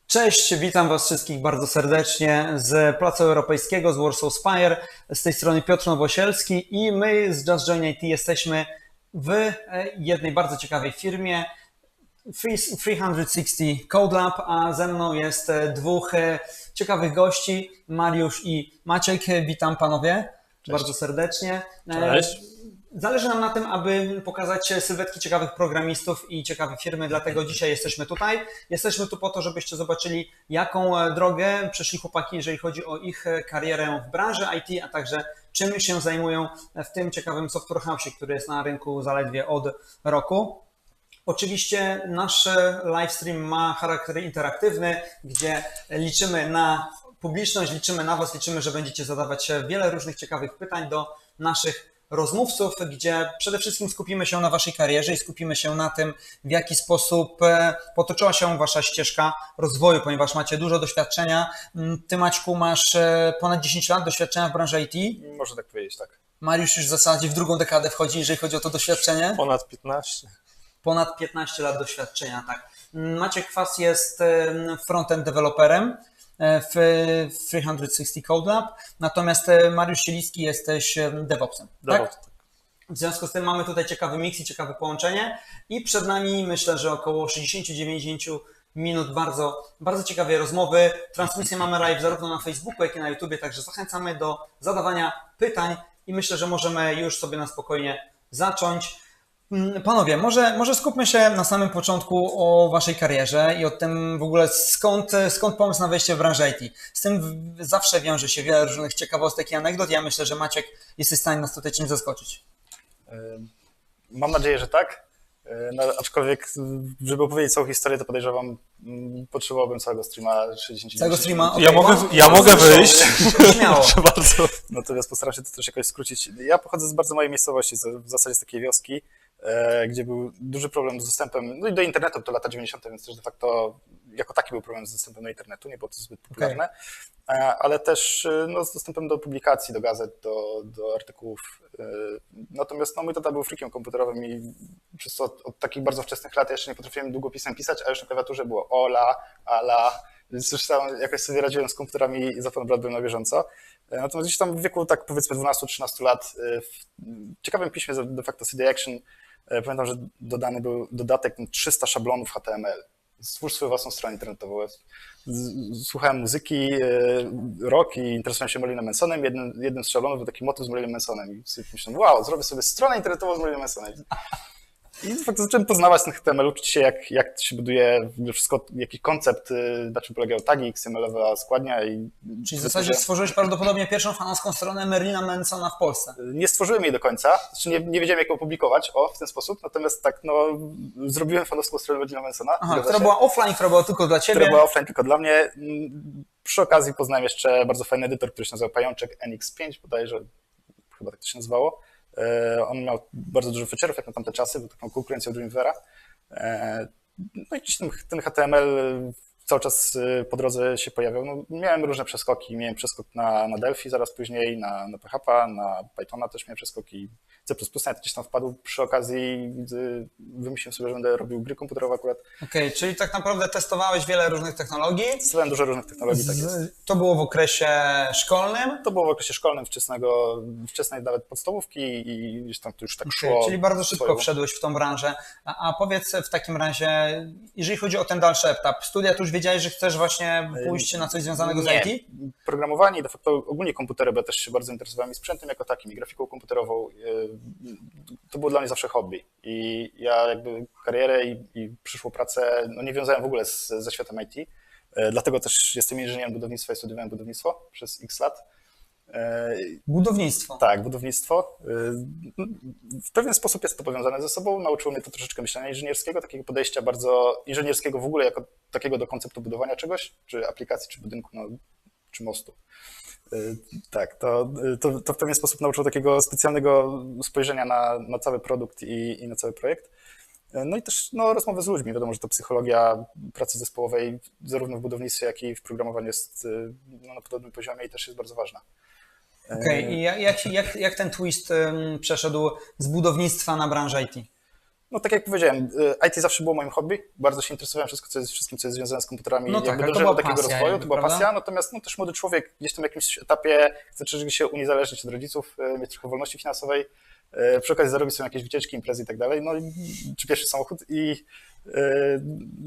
Cześć, witam Was wszystkich bardzo serdecznie z Placu Europejskiego, z Warsaw Spire. Z tej strony Piotr Nowosielski i my z Just Join IT jesteśmy w jednej bardzo ciekawej firmie 360 Code Lab, a ze mną jest dwóch ciekawych gości, Mariusz i Maciek. Witam panowie. Cześć. Bardzo serdecznie. Cześć. Zależy nam na tym, aby pokazać sylwetki ciekawych programistów i ciekawe firmy, dlatego dzisiaj jesteśmy tutaj. Jesteśmy tu po to, żebyście zobaczyli, jaką drogę przeszli chłopaki, jeżeli chodzi o ich karierę w branży IT, a także czym się zajmują w tym ciekawym software house, który jest na rynku zaledwie od roku. Oczywiście nasz livestream ma charakter interaktywny, gdzie liczymy na publiczność, liczymy na Was, liczymy, że będziecie zadawać wiele różnych ciekawych pytań do naszych rozmówców, gdzie przede wszystkim skupimy się na Waszej karierze i skupimy się na tym, w jaki sposób potoczyła się Wasza ścieżka rozwoju, ponieważ macie dużo doświadczenia. Ty, Maćku, masz ponad 10 lat doświadczenia w branży IT. Można tak powiedzieć, tak. Mariusz już w zasadzie w drugą dekadę wchodzi, jeżeli chodzi o to doświadczenie. Ponad 15. Ponad 15 lat doświadczenia, tak. Maciek Kwas jest frontend deweloperem w 360 Code Lab, natomiast Mariusz Sieliski jesteś DevOpsem. Tak? W związku z tym mamy tutaj ciekawy miks i ciekawe połączenie i przed nami myślę, że około 60-90 minut bardzo ciekawej rozmowy. Transmisję mamy live zarówno na Facebooku, jak i na YouTubie, także zachęcamy do zadawania pytań i myślę, że możemy już sobie na spokojnie zacząć. Panowie, może skupmy się na samym początku o Waszej karierze i o tym w ogóle skąd pomysł na wejście w branżę IT. Z tym zawsze wiąże się wiele różnych ciekawostek i anegdot. Ja myślę, że Maciek jesteś w stanie nas tutaj czymś zaskoczyć. Mam nadzieję, że tak. No, aczkolwiek, żeby opowiedzieć całą historię, to podejrzewam, potrzebowałbym całego streama 60 Całego streama? Okay, ja mogę wyjść. Śmiało. Bardzo. Natomiast postaram się to też jakoś skrócić. Ja pochodzę z bardzo małej miejscowości, w zasadzie z takiej wioski, gdzie był duży problem z dostępem, no i do internetu, to lata 90., więc też de facto jako taki był problem z dostępem do internetu, nie było to zbyt popularne, ale też no, z dostępem do publikacji, do gazet, do artykułów. Natomiast no, mój tata był freakiem komputerowym i przez to od takich bardzo wczesnych lat ja jeszcze nie potrafiłem długopisem pisać, a już na klawiaturze było ola, ala, więc już tam jakoś sobie radziłem z komputerami i za pan brat byłem na bieżąco. Natomiast gdzieś tam w wieku tak powiedzmy 12-13 lat w ciekawym piśmie de facto CD Action pamiętam, że dodany był dodatek 300 szablonów HTML. Stwórz swoją własną stronę internetową. Słuchałem muzyki, rock i interesowałem się Marylinem Mansonem. Jednym z szablonów był taki motyw z Marylinem Mansonem. I sobie myślałem, wow, zrobię sobie stronę internetową z Marylinem Mansonem. I de facto zacząłem poznawać ten HTML, uczyć się jak się buduje wszystko, jaki koncept, na czym polegają tagi, XML-owa składnia. Czyli w zasadzie stworzyłeś prawdopodobnie pierwszą fanowską stronę Marylina Mansona w Polsce. Nie stworzyłem jej do końca, znaczy nie wiedziałem jak ją opublikować, w ten sposób, natomiast tak, no, zrobiłem fanowską stronę Marylina Mansona. Aha, która była offline, która była tylko dla Ciebie. Która była offline tylko dla mnie. Przy okazji poznałem jeszcze bardzo fajny edytor, który się nazywał Pajączek NX5, bodajże, chyba tak to się nazywało. On miał bardzo dużo feature'ów jak na tamte czasy, był taką konkurencją Dreamweavera. No i gdzieś ten HTML cały czas po drodze się pojawiał. No, miałem różne przeskoki. Miałem przeskok na Delphi zaraz później, na PHP, na Pythona też miałem przeskoki. C++ nawet gdzieś tam wpadł przy okazji, wymyśliłem sobie, że będę robił gry komputerowe akurat. Okej, czyli tak naprawdę testowałeś wiele różnych technologii. Testowałem dużo różnych technologii, tak jest. To było w okresie szkolnym? To było w okresie szkolnym, wczesnej nawet podstawówki i gdzieś tam to już tak szło. Czyli bardzo szybko wszedłeś w tą branżę. A powiedz w takim razie, jeżeli chodzi o ten dalszy etap, studia to już wiedziałeś, że chcesz właśnie pójść na coś związanego z IT? Programowanie, de facto ogólnie komputery, bo ja też się bardzo interesowałem i sprzętem jako takim, i grafiką komputerową. To było dla mnie zawsze hobby. I ja jakby karierę i przyszłą pracę no nie wiązałem w ogóle ze światem IT. Dlatego też jestem inżynierem budownictwa i studiowałem budownictwo przez x lat. Budownictwo. Tak, budownictwo. W pewien sposób jest to powiązane ze sobą. Nauczyło mnie to troszeczkę myślenia inżynierskiego, takiego podejścia bardzo inżynierskiego w ogóle, jako takiego do konceptu budowania czegoś, czy aplikacji, czy budynku, no, czy mostu. Tak, to w pewien sposób nauczyło takiego specjalnego spojrzenia na cały produkt i na cały projekt. No i też no, rozmowy z ludźmi. Wiadomo, że to psychologia pracy zespołowej zarówno w budownictwie, jak i w programowaniu jest no, na podobnym poziomie i też jest bardzo ważna. Okej, i jak ten twist przeszedł z budownictwa na branżę IT? No tak jak powiedziałem, IT zawsze było moim hobby, bardzo się interesowałem wszystkim, co jest związane z komputerami, No tak, jakby ale to dążyłem do była takiego pasja rozwoju, jakby, to była prawda? pasja, natomiast no, też młody człowiek gdzieś tam w jakimś etapie chce się uniezależnić od rodziców, mieć trochę wolności finansowej, przy okazji zarobić sobie jakieś wycieczki, imprezy i tak dalej, no czy pierwszy samochód i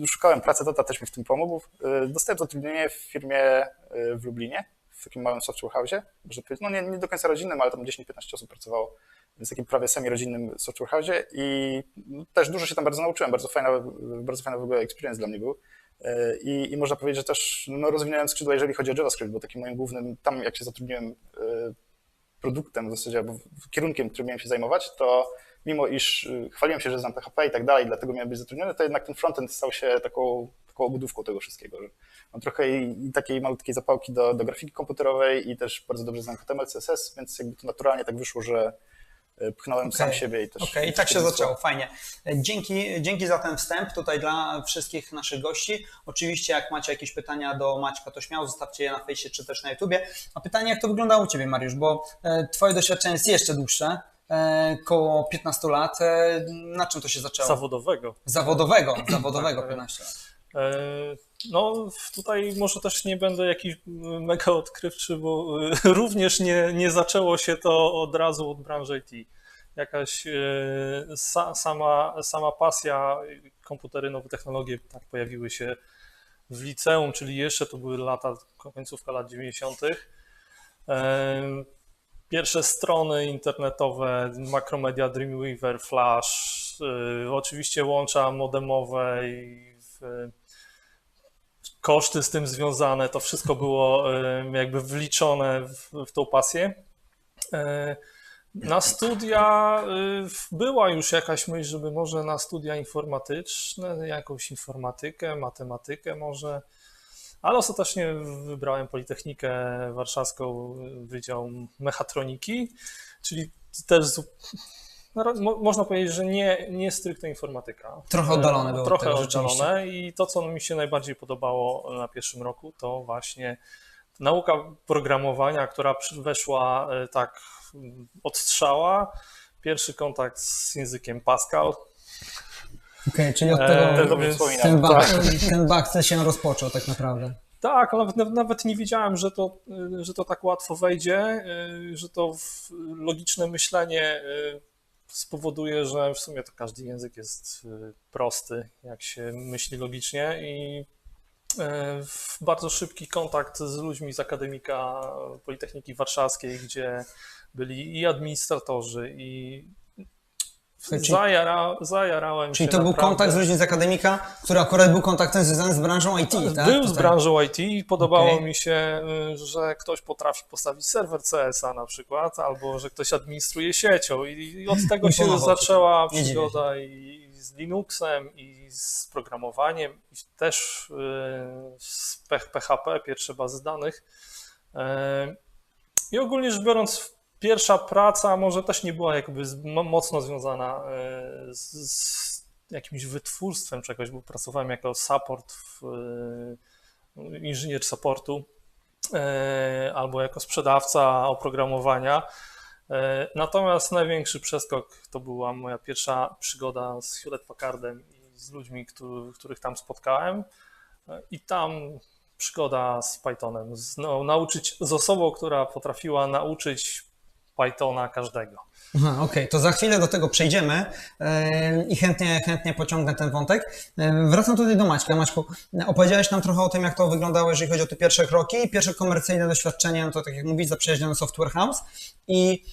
szukałem pracy, tata też mi w tym pomógł. Dostałem zatrudnienie w firmie w Lublinie, w takim małym software house'ie, można powiedzieć, no nie do końca rodzinnym, ale tam 10-15 osób pracowało, więc takim prawie semi-rodzinnym software house'ie i też dużo się tam bardzo nauczyłem, bardzo fajny w ogóle experience dla mnie był. I można powiedzieć, że też no, rozwinąłem skrzydła, jeżeli chodzi o JavaScript, bo takim moim głównym, tam jak się zatrudniłem, produktem w zasadzie, albo kierunkiem, którym miałem się zajmować, to mimo iż chwaliłem się, że znam PHP i tak dalej, dlatego miałem być zatrudniony, to jednak ten frontend stał się taką obudówką tego wszystkiego. Że mam trochę i takiej malutkiej zapałki do grafiki komputerowej i też bardzo dobrze znam HTML, CSS, więc jakby to naturalnie tak wyszło, że pchnąłem sam siebie i też... Okej, i tak się zaczęło, fajnie. Dzięki za ten wstęp tutaj dla wszystkich naszych gości. Oczywiście jak macie jakieś pytania do Maćka, to śmiało zostawcie je na fejsie czy też na YouTubie. A pytanie, jak to wyglądało u Ciebie, Mariusz, bo Twoje doświadczenie jest jeszcze dłuższe, koło 15 lat. Na czym to się zaczęło? Zawodowego, Tak, 15 lat. No tutaj może też nie będę jakiś mega odkrywczy, bo również nie zaczęło się to od razu od branży IT. Jakaś sama pasja, komputery, nowe technologie tak pojawiły się w liceum, czyli jeszcze to były końcówka lat 90. Pierwsze strony internetowe, Macromedia, Dreamweaver, Flash, oczywiście łącza modemowe i koszty z tym związane, to wszystko było jakby wliczone w tą pasję. Na studia była już jakaś myśl, żeby może na studia informatyczne, jakąś informatykę, matematykę może, ale ostatecznie wybrałem Politechnikę Warszawską, Wydział Mechatroniki, czyli też można powiedzieć, że nie stricte informatyka. Trochę oddalone było. Trochę oddalone i to, co mi się najbardziej podobało na pierwszym roku, to właśnie nauka programowania, która weszła tak od strzała. Pierwszy kontakt z językiem Pascal. Okej, czyli od tego ten bach się rozpoczął tak naprawdę. Tak, nawet nie wiedziałem, że to tak łatwo wejdzie, że to logiczne myślenie spowoduje, że w sumie to każdy język jest prosty, jak się myśli logicznie i bardzo szybki kontakt z ludźmi z Akademika Politechniki Warszawskiej, gdzie byli i administratorzy, i zajarałem się. Czyli to był naprawdę. kontakt z ludźmi z Akademika, który akurat był kontaktem związanym z branżą IT, tak? Był z branżą IT i podobało mi się, że ktoś potrafi postawić serwer CS-a na przykład, albo że ktoś administruje siecią i od tego się zaczęła przygoda i z Linuxem, i z programowaniem, i też z PHP, pierwsze bazy danych. I ogólnie rzecz biorąc, pierwsza praca może też nie była jakby mocno związana z jakimś wytwórstwem czegoś, bo pracowałem jako support, inżynier supportu albo jako sprzedawca oprogramowania. Natomiast największy przeskok to była moja pierwsza przygoda z Hewlett Packardem i z ludźmi, których tam spotkałem. I tam przygoda z Pythonem, nauczyć z osobą, która potrafiła nauczyć Pythona każdego. Okej, to za chwilę do tego przejdziemy i chętnie pociągnę ten wątek. Wracam tutaj do Maćka. Maćku, opowiedziałeś nam trochę o tym, jak to wyglądało, jeżeli chodzi o te pierwsze kroki. Pierwsze komercyjne doświadczenie, no to tak jak mówisz, zaprzyjaźniony software house. I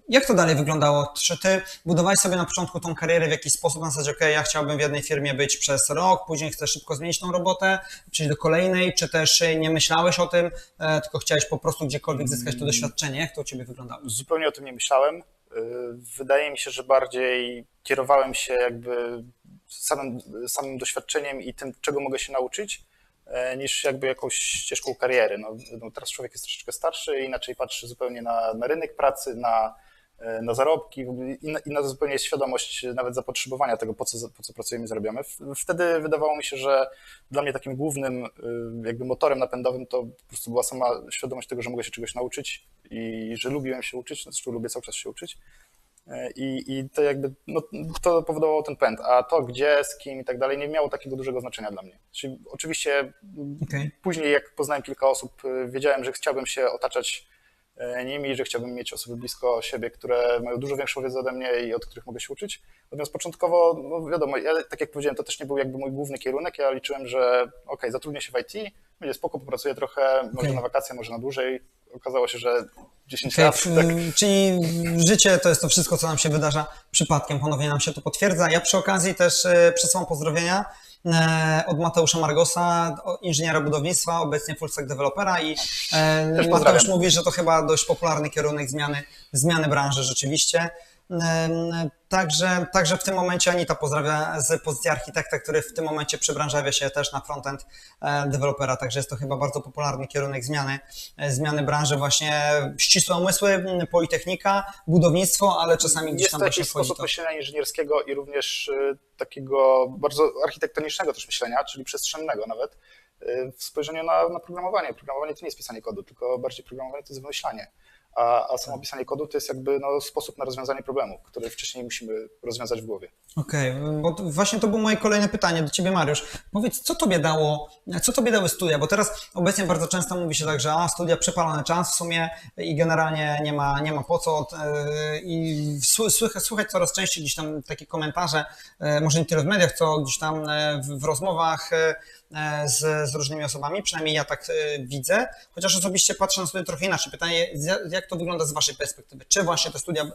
jak to dalej wyglądało? Czy ty budowałeś sobie na początku tą karierę w jakiś sposób, na zasadzie, okej, ja chciałbym w jednej firmie być przez rok, później chcę szybko zmienić tą robotę, przejść do kolejnej, czy też nie myślałeś o tym, tylko chciałeś po prostu gdziekolwiek zyskać to doświadczenie? Jak to u ciebie wyglądało? Zupełnie o tym nie myślałem. Wydaje mi się, że bardziej kierowałem się jakby samym doświadczeniem i tym, czego mogę się nauczyć, niż jakby jakąś ścieżką kariery. No teraz człowiek jest troszeczkę starszy, inaczej patrzy zupełnie na rynek pracy, na zarobki i na zupełnie jest świadomość nawet zapotrzebowania tego, po co pracujemy i zarabiamy. Wtedy wydawało mi się, że dla mnie takim głównym jakby motorem napędowym to po prostu była sama świadomość tego, że mogę się czegoś nauczyć i że lubiłem się uczyć, zresztą lubię cały czas się uczyć. I to jakby, no, to powodowało ten pęd, a to gdzie, z kim i tak dalej nie miało takiego dużego znaczenia dla mnie. Czyli oczywiście później jak poznałem kilka osób, wiedziałem, że chciałbym się otaczać nimi, że chciałbym mieć osoby blisko siebie, które mają dużo większą wiedzę ode mnie i od których mogę się uczyć. Natomiast początkowo, no wiadomo, ja, tak jak powiedziałem, to też nie był jakby mój główny kierunek, ja liczyłem, że zatrudnię się w IT, będzie spoko, popracuję trochę, może na wakacje, może na dłużej. Okazało się, że 10 lat. Tak. Czyli życie to jest to wszystko, co nam się wydarza przypadkiem, ponownie nam się to potwierdza. Ja przy okazji też przesyłam pozdrowienia od Mateusza Margosa, inżyniera budownictwa, obecnie full stack dewelopera i Mateusz mówi, że to chyba dość popularny kierunek zmiany branży rzeczywiście. Także w tym momencie Anita pozdrawia z pozycji architekta, który w tym momencie przebranżawia się też na frontend dewelopera, także jest to chyba bardzo popularny kierunek zmiany branży, właśnie ścisłe umysły, politechnika, budownictwo, ale czasami gdzieś tam właśnie jest to jakiś sposób myślenia inżynierskiego i również takiego bardzo architektonicznego też myślenia, czyli przestrzennego nawet, w spojrzeniu na programowanie. Programowanie to nie jest pisanie kodu, tylko bardziej programowanie to jest wymyślanie. A samo pisanie kodu to jest jakby sposób na rozwiązanie problemu, który wcześniej musimy rozwiązać w głowie. Okej, bo właśnie to było moje kolejne pytanie do Ciebie, Mariusz. Powiedz, co Tobie dały studia? Bo teraz obecnie bardzo często mówi się tak, że studia przepalony czas w sumie i generalnie nie ma po co. I słychać coraz częściej gdzieś tam takie komentarze, może nie tyle w mediach, co gdzieś tam w rozmowach z różnymi osobami, przynajmniej ja tak widzę, chociaż osobiście patrzę na studia trochę inaczej. Pytanie, jak to wygląda z Waszej perspektywy? Czy właśnie te studia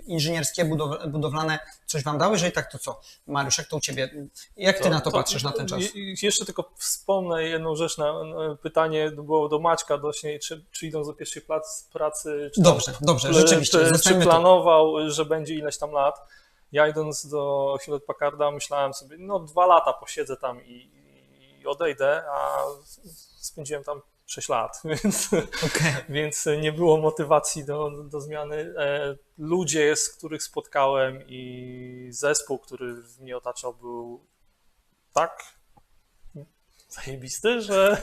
inżynierskie, budowlane coś Wam dały? Jeżeli tak, to co? Mariusz, jak to u Ciebie? Jak Ty na to patrzysz na ten czas? Jeszcze tylko wspomnę jedną rzecz, pytanie było do Maćka odnośnie, czy idąc do pierwszej pracy, Dobrze, rzeczywiście. Czy planował, że będzie ileś tam lat. Ja idąc do Hewlett Packarda myślałem sobie, 2 lata posiedzę tam i odejdę, a spędziłem tam 6 lat, więc nie było motywacji do zmiany. Ludzie, z których spotkałem i zespół, który mnie otaczał, był tak zajebisty, że...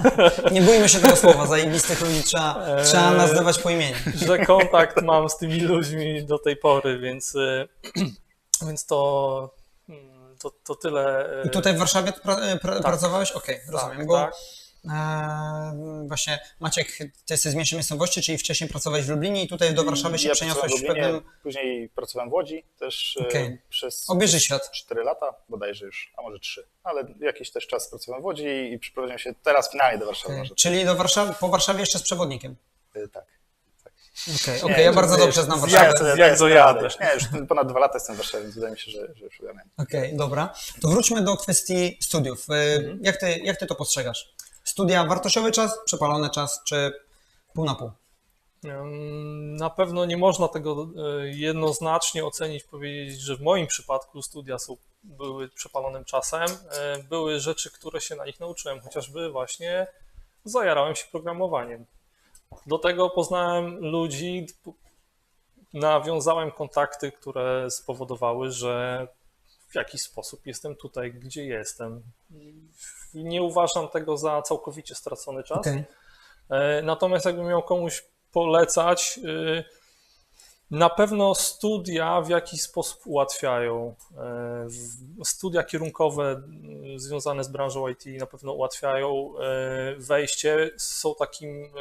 Nie bójmy się tego słowa, zajebistych ludzi trzeba nazywać po imieniu. Że kontakt mam z tymi ludźmi do tej pory, więc to tyle. I tutaj w Warszawie pracowałeś? Okej, rozumiem. Tak. Właśnie Maciek, Ty jesteś z mniejszej miejscowości, czyli wcześniej pracowałeś w Lublinie i tutaj do Warszawy się przeniosłeś w pewnym... Później pracowałem w Łodzi też przez Obieży świat. 4 lata, bodajże już, a może 3, ale jakiś też czas pracowałem w Łodzi i przyprowadziłem się teraz finalnie do Warszawy. Czyli po Warszawie jeszcze z przewodnikiem? Tak. Okej, ja bardzo dobrze znam Warszawę. Jak dojadę. Nie, już ponad 2 lata jestem w Warszawie, więc wydaje mi się, że już ogarniam. Okej, dobra. To wróćmy do kwestii studiów. Jak ty to postrzegasz? Studia wartościowy czas, przepalony czas, czy pół na pół? Na pewno nie można tego jednoznacznie ocenić, powiedzieć, że w moim przypadku studia były przepalonym czasem. Były rzeczy, które się na nich nauczyłem, chociażby właśnie zajarałem się programowaniem. Do tego poznałem ludzi, nawiązałem kontakty, które spowodowały, że w jakiś sposób jestem tutaj, gdzie jestem. Nie uważam tego za całkowicie stracony czas. Natomiast jakbym miał komuś polecać, na pewno studia w jakiś sposób ułatwiają. Studia kierunkowe związane z branżą IT na pewno ułatwiają wejście. Są takim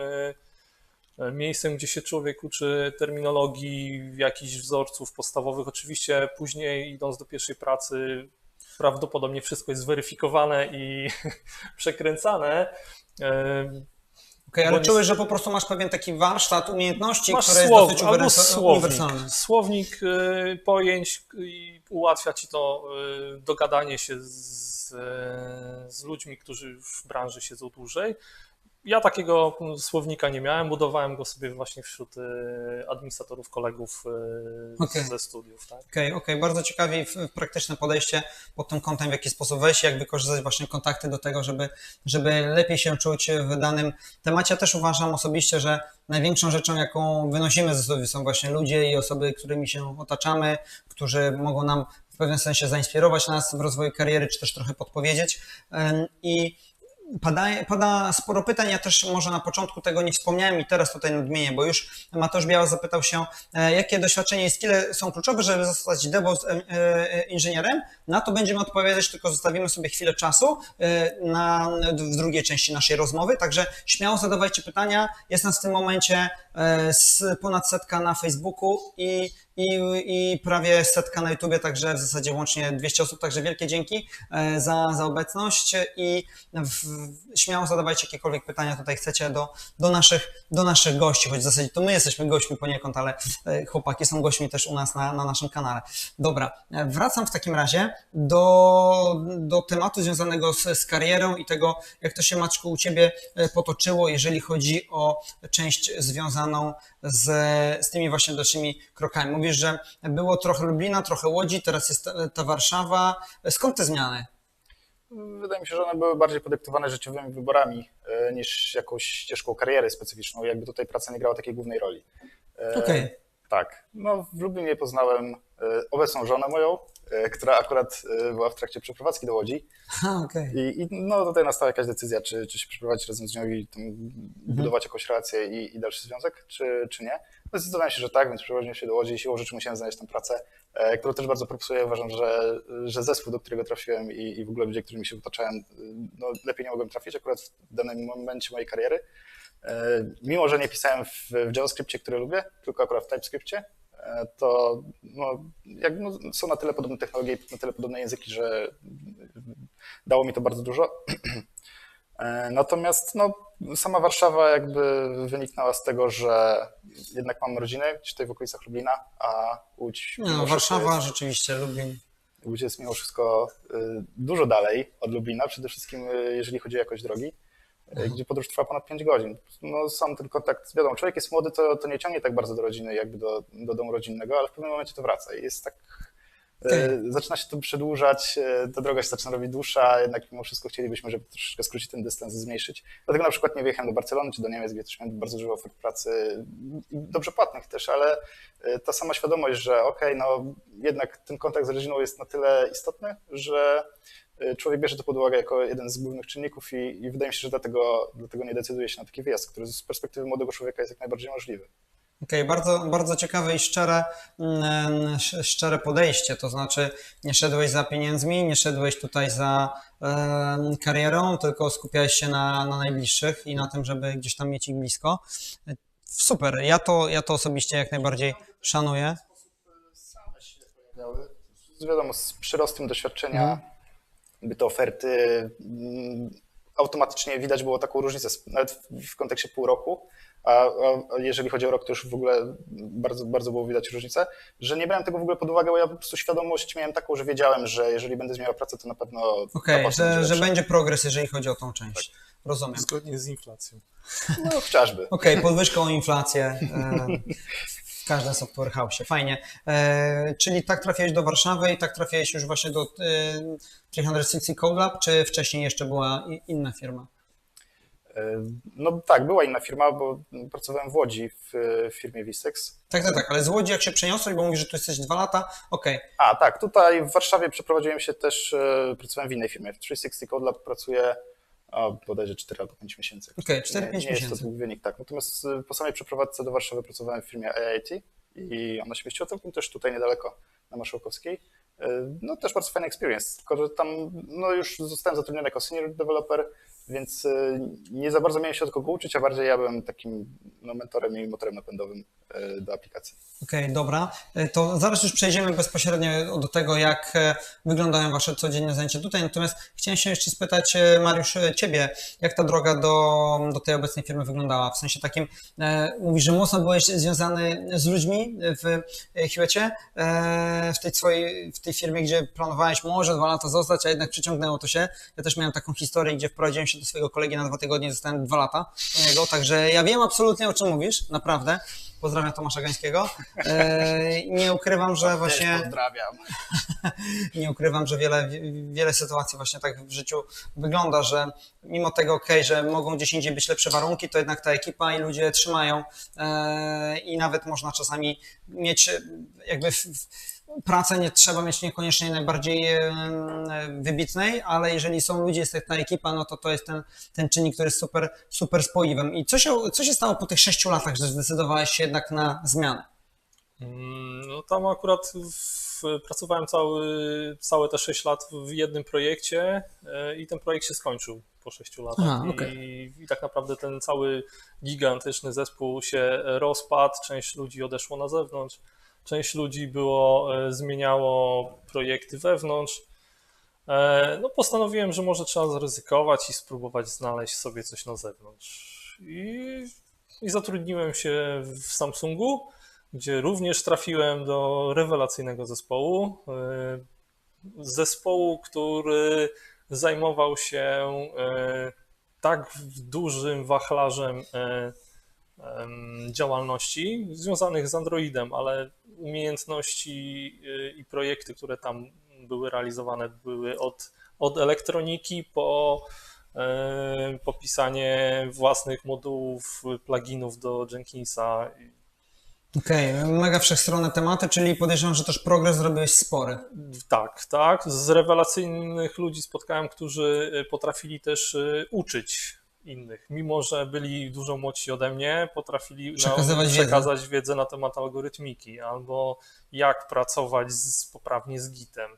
miejscem, gdzie się człowiek uczy terminologii, jakichś wzorców podstawowych. Oczywiście później idąc do pierwszej pracy prawdopodobnie wszystko jest zweryfikowane i przekręcane. Ale czułeś, że po prostu masz pewien taki warsztat umiejętności, który jest dosyć uniwersalny. Słownik pojęć i ułatwia ci to dogadanie się z ludźmi, którzy w branży siedzą dłużej. Ja takiego słownika nie miałem, budowałem go sobie właśnie wśród administratorów, kolegów ze studiów. Tak? Okej, bardzo ciekawie praktyczne podejście pod tym kątem, w jaki sposób wejść, jak wykorzystać właśnie kontakty do tego, żeby lepiej się czuć w danym temacie. Ja też uważam osobiście, że największą rzeczą, jaką wynosimy ze studiów, są właśnie ludzie i osoby, którymi się otaczamy, którzy mogą nam w pewnym sensie zainspirować nas w rozwoju kariery, czy też trochę podpowiedzieć. I pada sporo pytań, ja też może na początku tego nie wspomniałem i teraz tutaj nadmienię, bo już Mateusz Biała zapytał się, jakie doświadczenie i skille są kluczowe, żeby zostać DevOps inżynierem. Na to będziemy odpowiadać, tylko zostawimy sobie chwilę czasu w drugiej części naszej rozmowy, także śmiało zadawajcie pytania. Jest nas w tym momencie ponad 100 na Facebooku i prawie 100 na YouTubie, także w zasadzie łącznie 200 osób, także wielkie dzięki za obecność i śmiało zadawajcie jakiekolwiek pytania tutaj chcecie do naszych gości, choć w zasadzie to my jesteśmy gośćmi poniekąd, ale chłopaki są gośćmi też u nas na naszym kanale. Dobra, wracam w takim razie do tematu związanego z karierą i tego, jak to się, Maćku, u Ciebie potoczyło, jeżeli chodzi o część związaną z tymi właśnie dalszymi krokami. Mówisz, że było trochę Lublina, trochę Łodzi, teraz jest ta Warszawa. Skąd te zmiany? Wydaje mi się, że one były bardziej podyktowane życiowymi wyborami niż jakąś ścieżką kariery specyficzną. Jakby tutaj praca nie grała takiej głównej roli. Okej. Tak. No, w Lublinie poznałem obecną żonę moją, która akurat była w trakcie przeprowadzki do Łodzi. Okej. I no, tutaj nastała jakaś decyzja, czy się przeprowadzić razem z nią i tam budować jakąś relację i dalszy związek, czy nie. No, zdecydowałem się, że tak, więc przeprowadziłem się do Łodzi i siłą rzeczy musiałem znaleźć tam pracę, którą też bardzo propsuję. Uważam, że zespół, do którego trafiłem i w ogóle ludzie, którymi się otaczałem, no, lepiej nie mogłem trafić akurat w danym momencie mojej kariery. Mimo że nie pisałem w JavaScriptie, który lubię, tylko akurat w TypeScriptie, to są na tyle podobne technologie, na tyle podobne języki, że dało mi to bardzo dużo. Natomiast no, sama Warszawa jakby wyniknęła z tego, że jednak mam rodzinę gdzieś tutaj w okolicach Lublina, a Łódź... No, Warszawa rzeczywiście, Lublin. Łódź jest mimo wszystko dużo dalej od Lublina, przede wszystkim jeżeli chodzi o jakość drogi, gdzie podróż trwa ponad 5 godzin. No, sam ten kontakt, wiadomo, człowiek jest młody, to nie ciągnie tak bardzo do rodziny, jakby do domu rodzinnego, ale w pewnym momencie to wraca i jest tak, zaczyna się to przedłużać, ta droga się zaczyna robić dłuższa, jednak mimo wszystko chcielibyśmy, żeby troszeczkę skrócić ten dystans, zmniejszyć. Dlatego na przykład nie wyjechałem do Barcelony czy do Niemiec, gdzie też miałem bardzo dużo ofert pracy, dobrze płatnych też, ale ta sama świadomość, że no jednak ten kontakt z rodziną jest na tyle istotny, że człowiek bierze to pod uwagę jako jeden z głównych czynników i wydaje mi się, że dlatego nie decyduje się na taki wyjazd, który z perspektywy młodego człowieka jest jak najbardziej możliwy. Okej, bardzo, bardzo ciekawe i szczere podejście, to znaczy nie szedłeś za pieniędzmi, nie szedłeś tutaj za karierą, tylko skupiałeś się na najbliższych i na tym, żeby gdzieś tam mieć ich blisko. Super, ja to osobiście jak najbardziej szanuję. Wiadomo, z przyrostem doświadczenia by te oferty automatycznie widać było taką różnicę, nawet w kontekście pół roku, a jeżeli chodzi o rok, to już w ogóle bardzo, bardzo było widać różnicę, że nie brałem tego w ogóle pod uwagę, bo ja po prostu świadomość miałem taką, że wiedziałem, że jeżeli będę zmieniał pracę, to na pewno... że będzie progres, jeżeli chodzi o tą część. Tak. Rozumiem. Zgodnie z inflacją. No, chociażby. Podwyżką o inflację w każdym software house'ie. Fajnie. Czyli tak trafiłeś do Warszawy i tak trafiłeś już właśnie do 360 Code Lab, czy wcześniej jeszcze była inna firma? No tak, była inna firma, bo pracowałem w Łodzi w firmie V6. Tak, ale z Łodzi jak się przeniosłeś, bo mówisz, że tu jesteś 2 lata, okej. A tak, tutaj w Warszawie przeprowadziłem się też, pracowałem w innej firmie. W 360 Code Lab pracuję bodajże 4 albo 5 miesięcy. Okej, 4-5 miesięcy. Nie jest to długi wynik, tak. Natomiast po samej przeprowadzce do Warszawy pracowałem w firmie AIT i ona się mieściła całkiem też tutaj niedaleko, na Marszałkowskiej. No też bardzo fajny experience, tylko że tam no już zostałem zatrudniony jako senior developer, więc nie za bardzo miałem się od kogo uczyć, a bardziej ja byłem takim mentorem i motorem napędowym do aplikacji. Okej, dobra. To zaraz już przejdziemy bezpośrednio do tego, jak wyglądają Wasze codzienne zajęcia tutaj. Natomiast chciałem się jeszcze spytać, Mariusz, Ciebie, jak ta droga do tej obecnej firmy wyglądała? W sensie takim, mówisz, że mocno byłeś związany z ludźmi w Hiłecie, w tej firmie, gdzie planowałeś może 2 lata zostać, a jednak przyciągnęło to się. Ja też miałem taką historię, gdzie wprowadziłem się do swojego kolegi na 2 tygodnie, zostałem 2 lata u niego, także ja wiem absolutnie, o czym mówisz, naprawdę. Pozdrawiam Tomasza Gańskiego. Nie ukrywam, że właśnie... Pozdrawiam. Nie ukrywam, że wiele sytuacji właśnie tak w życiu wygląda, że mimo tego, że mogą gdzieś indziej być lepsze warunki, to jednak ta ekipa i ludzie trzymają i nawet można czasami mieć jakby pracę nie trzeba mieć niekoniecznie najbardziej wybitnej, ale jeżeli są ludzie, jest ta ekipa, no to jest ten czynnik, który jest super spoiwem. I co się stało po tych 6 latach, że zdecydowałeś się jednak na zmianę? No tam akurat pracowałem całe te 6 lat w jednym projekcie i ten projekt się skończył po 6 latach. Aha, okay. I tak naprawdę ten cały gigantyczny zespół się rozpadł, część ludzi odeszło na zewnątrz, część ludzi zmieniało projekty wewnątrz. No postanowiłem, że może trzeba zaryzykować i spróbować znaleźć sobie coś na zewnątrz. I zatrudniłem się w Samsungu, gdzie również trafiłem do rewelacyjnego zespołu, który zajmował się tak dużym wachlarzem działalności związanych z Androidem, ale umiejętności i projekty, które tam były realizowane, były od elektroniki po pisanie własnych modułów, pluginów do Jenkinsa. Okej, mega wszechstronne tematy, czyli podejrzewam, że też progres zrobiłeś spory. Tak. Z rewelacyjnych ludzi spotkałem, którzy potrafili też uczyć innych. Mimo że byli dużo młodsi ode mnie, potrafili przekazać wiedzę na temat algorytmiki albo jak pracować poprawnie z Gitem.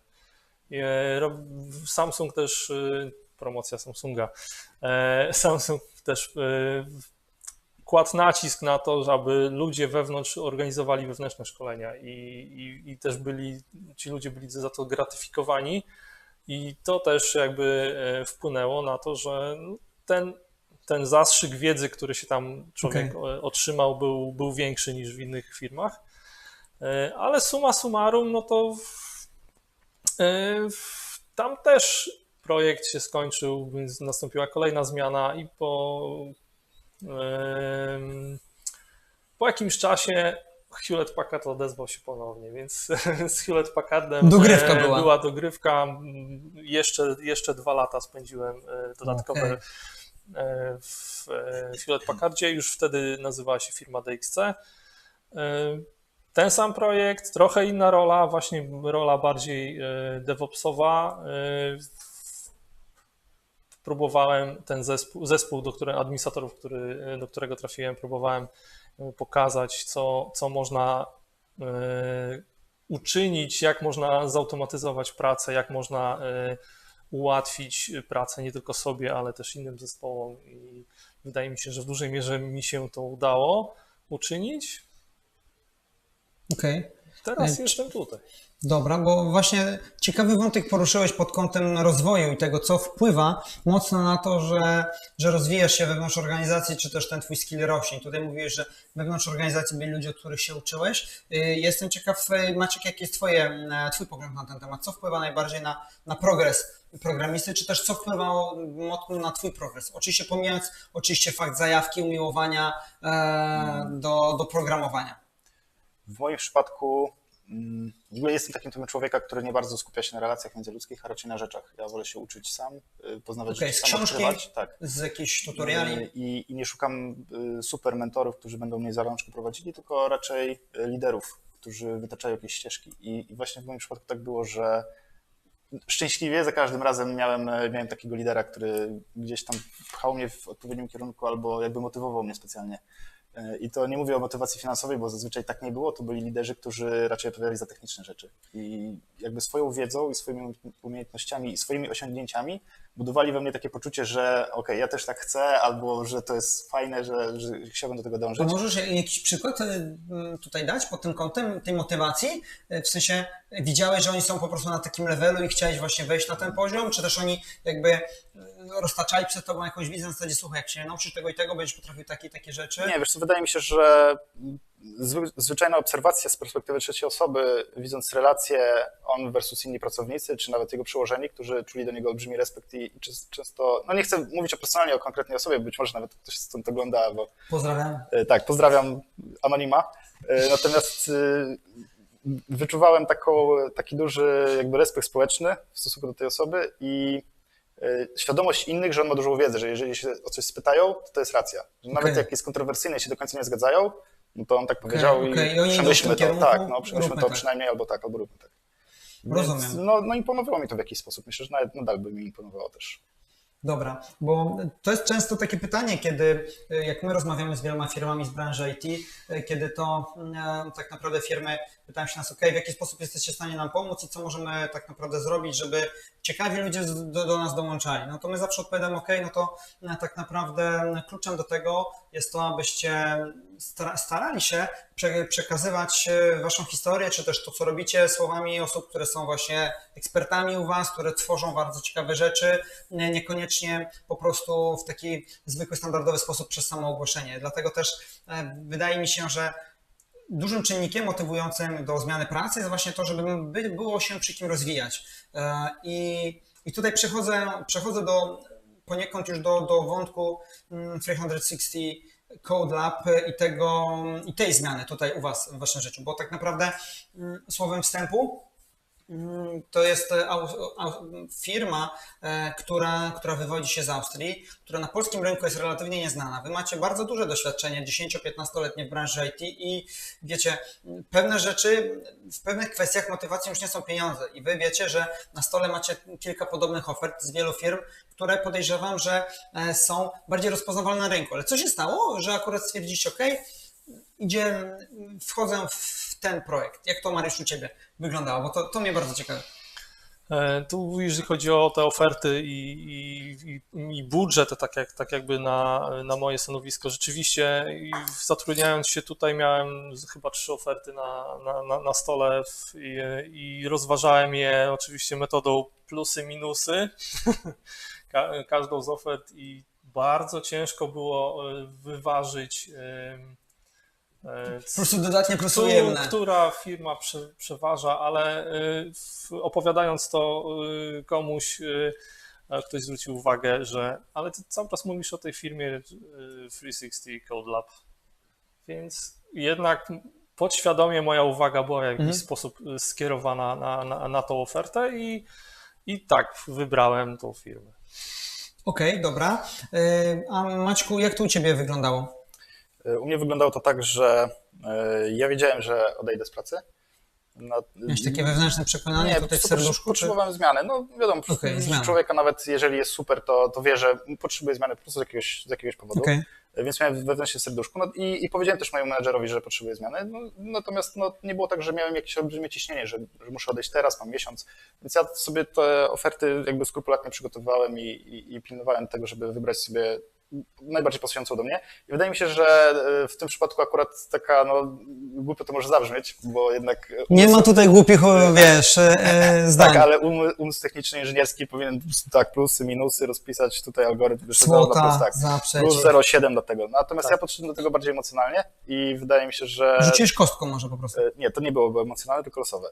Samsung też, promocja Samsunga, Samsung też kładł nacisk na to, aby ludzie wewnątrz organizowali wewnętrzne szkolenia i też ci ludzie byli za to gratyfikowani i to też jakby wpłynęło na to, że ten zastrzyk wiedzy, który się tam człowiek otrzymał, był większy niż w innych firmach, ale summa summarum, no to tam też projekt się skończył, więc nastąpiła kolejna zmiana i po jakimś czasie Hewlett Packard odezwał się ponownie, więc z Hewlett Packardem była dogrywka. Jeszcze 2 lata spędziłem dodatkowe w Hewlett Packardzie, już wtedy nazywała się firma DXC. Ten sam projekt, trochę inna rola, właśnie rola bardziej DevOpsowa. Próbowałem ten zespół administratorów, do którego trafiłem, próbowałem pokazać, co można uczynić, jak można zautomatyzować pracę, jak można ułatwić pracę nie tylko sobie, ale też innym zespołom i wydaje mi się, że w dużej mierze mi się to udało uczynić. Teraz jestem tutaj. Dobra, bo właśnie ciekawy wątek poruszyłeś pod kątem rozwoju i tego, co wpływa mocno na to, że rozwijasz się wewnątrz organizacji, czy też ten twój skill rośnie. Tutaj mówiłeś, że wewnątrz organizacji byli ludzie, od których się uczyłeś. Jestem ciekaw, Maciek, jaki jest twój pogląd na ten temat? Co wpływa najbardziej na progres programisty, czy też co wpływało mocno na twój progres? Oczywiście pomijając fakt zajawki, umiłowania do programowania. W moim przypadku w ogóle jestem takim typem człowieka, który nie bardzo skupia się na relacjach międzyludzkich, a raczej na rzeczach. Ja wolę się uczyć sam, poznawać rzeczy, sam odkrywać. Tak. Z jakichś tutoriali? I nie szukam super mentorów, którzy będą mnie za rączkę prowadzili, tylko raczej liderów, którzy wytaczają jakieś ścieżki. I właśnie w moim przypadku tak było, że szczęśliwie za każdym razem miałem takiego lidera, który gdzieś tam pchał mnie w odpowiednim kierunku albo jakby motywował mnie specjalnie. I to nie mówię o motywacji finansowej, bo zazwyczaj tak nie było, to byli liderzy, którzy raczej odpowiadali za techniczne rzeczy. I jakby swoją wiedzą i swoimi umiejętnościami i swoimi osiągnięciami budowali we mnie takie poczucie, że okej, ja też tak chcę, albo że to jest fajne, że chciałbym do tego dążyć. To możesz jakiś przykład tutaj dać pod tym kątem tej motywacji? W sensie widziałeś, że oni są po prostu na takim levelu i chciałeś właśnie wejść na ten poziom, czy też oni jakby roztaczali przed tobą jakąś wizję na zasadzie, słuchaj, jak się nauczysz tego i tego, będziesz potrafił takie rzeczy? Nie, wiesz co, wydaje mi się, że zwyczajna obserwacja z perspektywy trzeciej osoby, widząc relacje on versus inni pracownicy, czy nawet jego przełożeni, którzy czuli do niego olbrzymi respekt i często, no nie chcę mówić personalnie o konkretnej osobie, być może nawet ktoś stąd ogląda, bo... Pozdrawiam. Tak, pozdrawiam Anonima. Natomiast wyczuwałem taki duży jakby respekt społeczny w stosunku do tej osoby i świadomość innych, że on ma dużą wiedzę, że jeżeli się o coś spytają, to jest racja. Że nawet jak jest kontrowersyjne i się do końca nie zgadzają, no to on tak powiedział i przemyślmy to, tak, no przemyślmy to przynajmniej albo tak, albo róbmy tak. Rozumiem. Więc, no imponowało mi to w jakiś sposób. Myślę, że nadal by mi imponowało też. Dobra, bo to jest często takie pytanie, kiedy jak my rozmawiamy z wieloma firmami z branży IT, kiedy to tak naprawdę firmy pytają się nas, ok, w jaki sposób jesteście w stanie nam pomóc i co możemy tak naprawdę zrobić, żeby ciekawi ludzie do nas dołączali. No to my zawsze odpowiadamy, ok, no to tak naprawdę kluczem do tego jest to, abyście starali się przekazywać waszą historię, czy też to, co robicie, słowami osób, które są właśnie ekspertami u was, które tworzą bardzo ciekawe rzeczy, niekoniecznie po prostu w taki zwykły, standardowy sposób przez samo ogłoszenie. Dlatego też wydaje mi się, że dużym czynnikiem motywującym do zmiany pracy jest właśnie to, żeby było się przy kim rozwijać. I tutaj przechodzę poniekąd już do wątku 360 Code Lab i tej zmiany tutaj u was w waszym życiu, bo tak naprawdę słowem wstępu to jest firma, która wywodzi się z Austrii, która na polskim rynku jest relatywnie nieznana. Wy macie bardzo duże doświadczenie, 10-15-letnie w branży IT i wiecie, pewne rzeczy, w pewnych kwestiach motywacji już nie są pieniądze i wy wiecie, że na stole macie kilka podobnych ofert z wielu firm, które podejrzewam, że są bardziej rozpoznawalne na rynku. Ale co się stało, że akurat stwierdziliście, ok, wchodzę w ten projekt. Jak to, Mariusz, u ciebie wyglądało? Bo to mnie bardzo ciekawi. Tu jeżeli chodzi o te oferty i budżet, tak jakby na moje stanowisko, rzeczywiście zatrudniając się tutaj miałem chyba 3 oferty na stole i rozważałem je oczywiście metodą plusy, minusy, każdą z ofert i bardzo ciężko było wyważyć Plusy dodatnie, plusy ujemne. Która firma przeważa, ale opowiadając to komuś, ktoś zwrócił uwagę, że ale ty cały czas mówisz o tej firmie 360 Code Lab, więc jednak podświadomie moja uwaga była w jakiś sposób skierowana na tą ofertę i tak wybrałem tą firmę. Okej, dobra. A Maćku, jak to u ciebie wyglądało? U mnie wyglądało to tak, że ja wiedziałem, że odejdę z pracy. Miałeś takie wewnętrzne przekonanie Nie, tutaj w serduszku? potrzebowałem zmiany. No wiadomo, człowieka nawet jeżeli jest super, to wie, że potrzebuje zmiany po prostu z jakiegoś powodu. Więc miałem wewnętrznie w serduszku. No, i powiedziałem też mojemu menedżerowi, że potrzebuję zmiany. Natomiast nie było tak, że miałem jakieś olbrzymie ciśnienie, że muszę odejść teraz, mam miesiąc. Więc ja sobie te oferty jakby skrupulatnie przygotowywałem i pilnowałem tego, żeby wybrać sobie najbardziej pasującą do mnie. I wydaje mi się, że w tym przypadku akurat taka, głupio to może zabrzmieć, bo jednak... Nie ma tutaj głupich, zdań. Tak, ale umysł techniczny, inżynierski powinien tak plusy, minusy rozpisać, tutaj algorytm wyszedł na plus, tak, plus 0,7 do tego. Natomiast ja podszedłem do tego bardziej emocjonalnie i wydaje mi się, że... Rzuciłeś kostką może po prostu? Nie, to nie było emocjonalne, tylko losowe.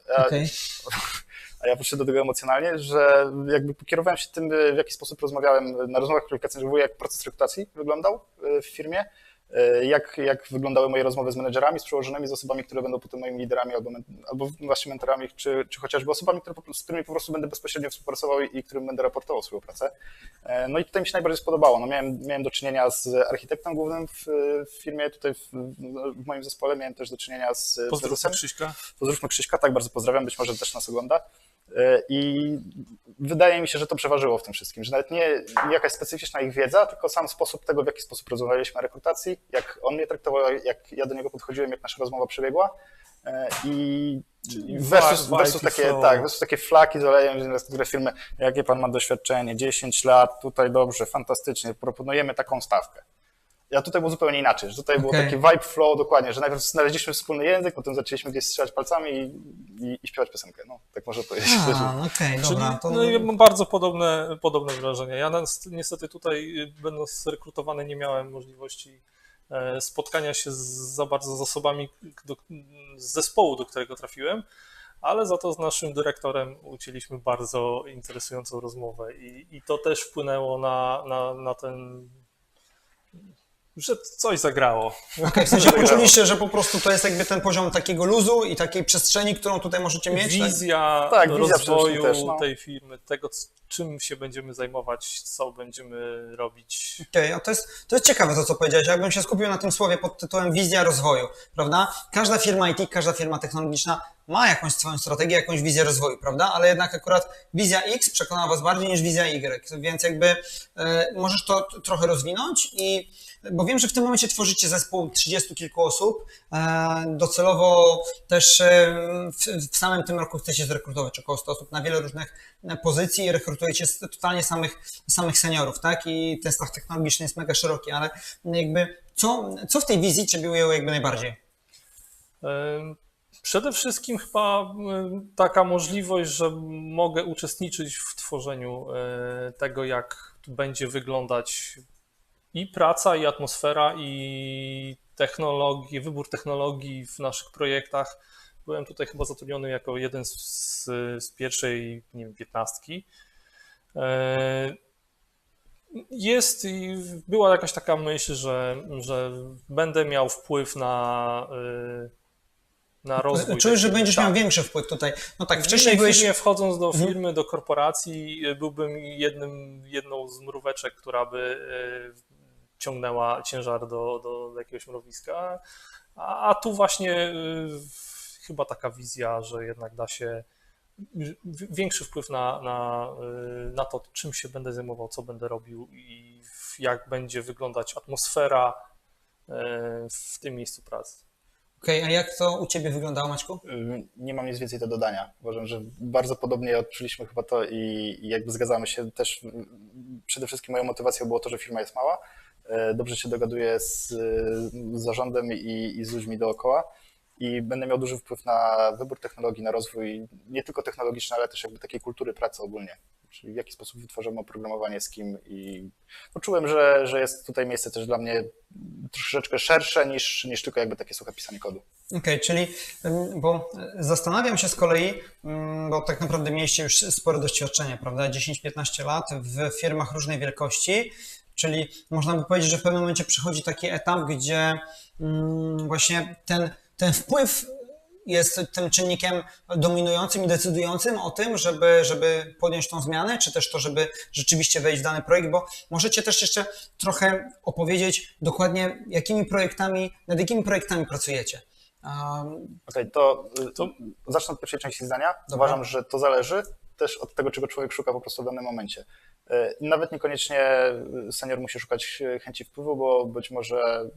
A ja podszedłem do tego emocjonalnie, że jakby pokierowałem się tym, w jaki sposób rozmawiałem na rozmowach kwalifikacyjnych, jak proces rekrutacji wyglądał w firmie, jak wyglądały moje rozmowy z menedżerami, z przełożonymi, z osobami, które będą potem moimi liderami albo właśnie mentorami, czy chociażby osobami, z którymi po prostu będę bezpośrednio współpracował i którym będę raportował swoją pracę. No i tutaj mi się najbardziej spodobało. Miałem do czynienia z architektem głównym w firmie, tutaj w moim zespole miałem też do czynienia z Pozdrówmy Krzyśka. Pozdrówmy Krzyśka, tak, bardzo pozdrawiam, być może też nas ogląda. I wydaje mi się, że to przeważyło w tym wszystkim, że nawet nie jakaś specyficzna ich wiedza, tylko sam sposób tego, w jaki sposób rozmawialiśmy o rekrutacji, jak on mnie traktował, jak ja do niego podchodziłem, jak nasza rozmowa przebiegła i versus takie flaki z olejem, które firmy, jakie pan ma doświadczenie, 10 lat, tutaj dobrze, fantastycznie, proponujemy taką stawkę. Ja tutaj było zupełnie inaczej, że tutaj był taki vibe flow dokładnie, że najpierw znaleźliśmy wspólny język, potem zaczęliśmy gdzieś strzelać palcami i śpiewać piosenkę. No, tak może powiedzieć. Dobra. Ja mam bardzo podobne wrażenie. Ja niestety tutaj, będąc rekrutowany, nie miałem możliwości spotkania się za bardzo z osobami z zespołu, do którego trafiłem, ale za to z naszym dyrektorem ucięliśmy bardzo interesującą rozmowę i to też wpłynęło na ten że coś zagrało. Okej, w sensie poczuliście, że po prostu to jest jakby ten poziom takiego luzu i takiej przestrzeni, którą tutaj możecie mieć? Wizja Tak, wizja rozwoju przede wszystkim też, tej firmy, tego, czym się będziemy zajmować, co będziemy robić. Okej, a to jest ciekawe to, co powiedziałeś. Jakbym się skupił na tym słowie pod tytułem wizja rozwoju, prawda? Każda firma IT, każda firma technologiczna ma jakąś swoją strategię, jakąś wizję rozwoju, prawda? Ale jednak akurat wizja X przekona was bardziej niż wizja Y, więc jakby możesz to trochę rozwinąć bo wiem, że w tym momencie tworzycie zespół 30 kilku osób. Docelowo też w samym tym roku chcecie zrekrutować około 100 osób na wiele różnych pozycji i rekrutujecie totalnie samych seniorów, tak? I ten staw technologiczny jest mega szeroki, ale jakby co w tej wizji Ciebie ujęło jakby najbardziej? Przede wszystkim chyba taka możliwość, że mogę uczestniczyć w tworzeniu tego, jak tu będzie wyglądać i praca, i atmosfera, i technologie, wybór technologii w naszych projektach. Byłem tutaj chyba zatrudniony jako jeden z pierwszej, nie wiem, 15. Była jakaś taka myśl, że będę miał wpływ na rozwój. Czujesz, że będziesz miał Tak. większy wpływ tutaj. No tak, W wcześniej innej byłeś... firmie, wchodząc do firmy, do korporacji, byłbym jedną z mróweczek, która by ciągnęła ciężar do jakiegoś mrowiska, a tu właśnie chyba taka wizja, że jednak da się większy wpływ na to, czym się będę zajmował, co będę robił i jak będzie wyglądać atmosfera w tym miejscu pracy. Okej, a jak to u Ciebie wyglądało, Maćku? Nie mam nic więcej do dodania. Uważam, że bardzo podobnie odczuliśmy chyba to i jakby zgadzamy się też. Przede wszystkim moją motywacją było to, że firma jest mała, dobrze się dogaduję z zarządem i z ludźmi dookoła i będę miał duży wpływ na wybór technologii, na rozwój nie tylko technologiczny, ale też jakby takiej kultury pracy ogólnie. Czyli w jaki sposób wytworzymy oprogramowanie, z kim i poczułem, że jest tutaj miejsce też dla mnie troszeczkę szersze niż tylko jakby takie suche pisanie kodu. Okej, czyli, bo zastanawiam się z kolei, bo tak naprawdę mieliście już spore doświadczenie, prawda, 10-15 lat w firmach różnej wielkości, czyli można by powiedzieć, że w pewnym momencie przychodzi taki etap, gdzie właśnie ten wpływ jest tym czynnikiem dominującym i decydującym o tym, żeby podjąć tą zmianę, czy też to, żeby rzeczywiście wejść w dany projekt, bo możecie też jeszcze trochę opowiedzieć dokładnie, nad jakimi projektami pracujecie. Okej, to zacznę od pierwszej części zdania. Dobra. Uważam, że to zależy też od tego, czego człowiek szuka po prostu w danym momencie. Nawet niekoniecznie senior musi szukać chęci wpływu, bo być może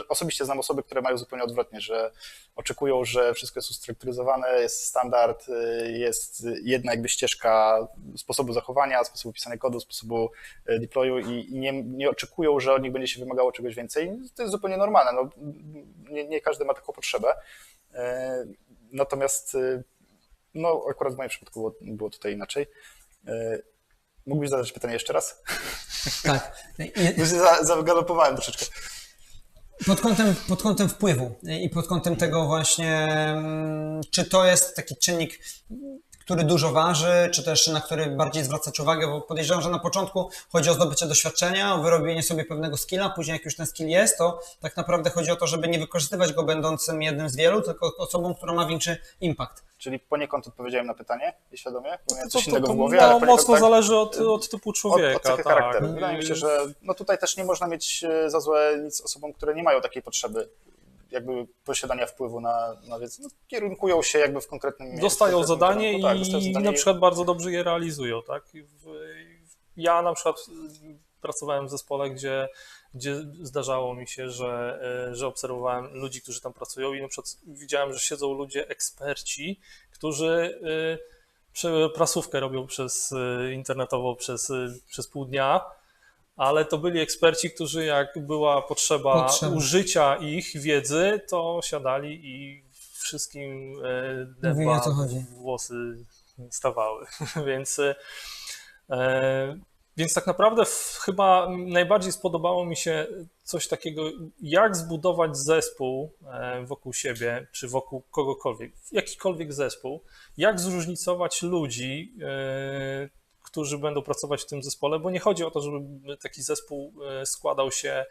osobiście znam osoby, które mają zupełnie odwrotnie, że oczekują, że wszystko jest ustrukturyzowane, jest standard, jest jedna jakby ścieżka sposobu zachowania, sposobu pisania kodu, sposobu deployu i nie oczekują, że od nich będzie się wymagało czegoś więcej. To jest zupełnie normalne. No, nie każdy ma taką potrzebę. Natomiast no, akurat w moim przypadku było tutaj inaczej. Mógłbyś zadać pytanie jeszcze raz? Tak. Bo się zagalopowałem troszeczkę. Pod kątem wpływu i pod kątem tego właśnie, czy to jest taki czynnik, który dużo waży, czy też na który bardziej zwracać uwagę, bo podejrzewam, że na początku chodzi o zdobycie doświadczenia, o wyrobienie sobie pewnego skilla, później jak już ten skill jest, to tak naprawdę chodzi o to, żeby nie wykorzystywać go będącym jednym z wielu, tylko osobą, która ma większy impact. Czyli poniekąd odpowiedziałem na pytanie, nieświadomie, bo miałem To coś innego w głowie, ale poniekąd mocno tak, zależy od typu człowieka. od cechy tak. charakteru. Wydaje mi się, że no tutaj też nie można mieć za złe nic osobom, które nie mają takiej potrzeby jakby posiadania wpływu na wiedzę, no, kierunkują się jakby w konkretnym miejscu. Dostają zadanie kierunku, tak, dostają i zadanie na przykład bardzo dobrze je realizują. Tak? Ja na przykład pracowałem w zespole, gdzie zdarzało mi się, że obserwowałem ludzi, którzy tam pracują i na przykład widziałem, że siedzą ludzie eksperci, którzy prasówkę robią internetowo przez pół dnia, ale to byli eksperci, którzy jak była potrzeba użycia ich wiedzy, to siadali i wszystkim włosy stawały. Więc tak naprawdę chyba najbardziej spodobało mi się coś takiego, jak zbudować zespół wokół siebie, czy wokół kogokolwiek, jakikolwiek zespół, jak zróżnicować ludzi, którzy będą pracować w tym zespole, bo nie chodzi o to, żeby taki zespół składał się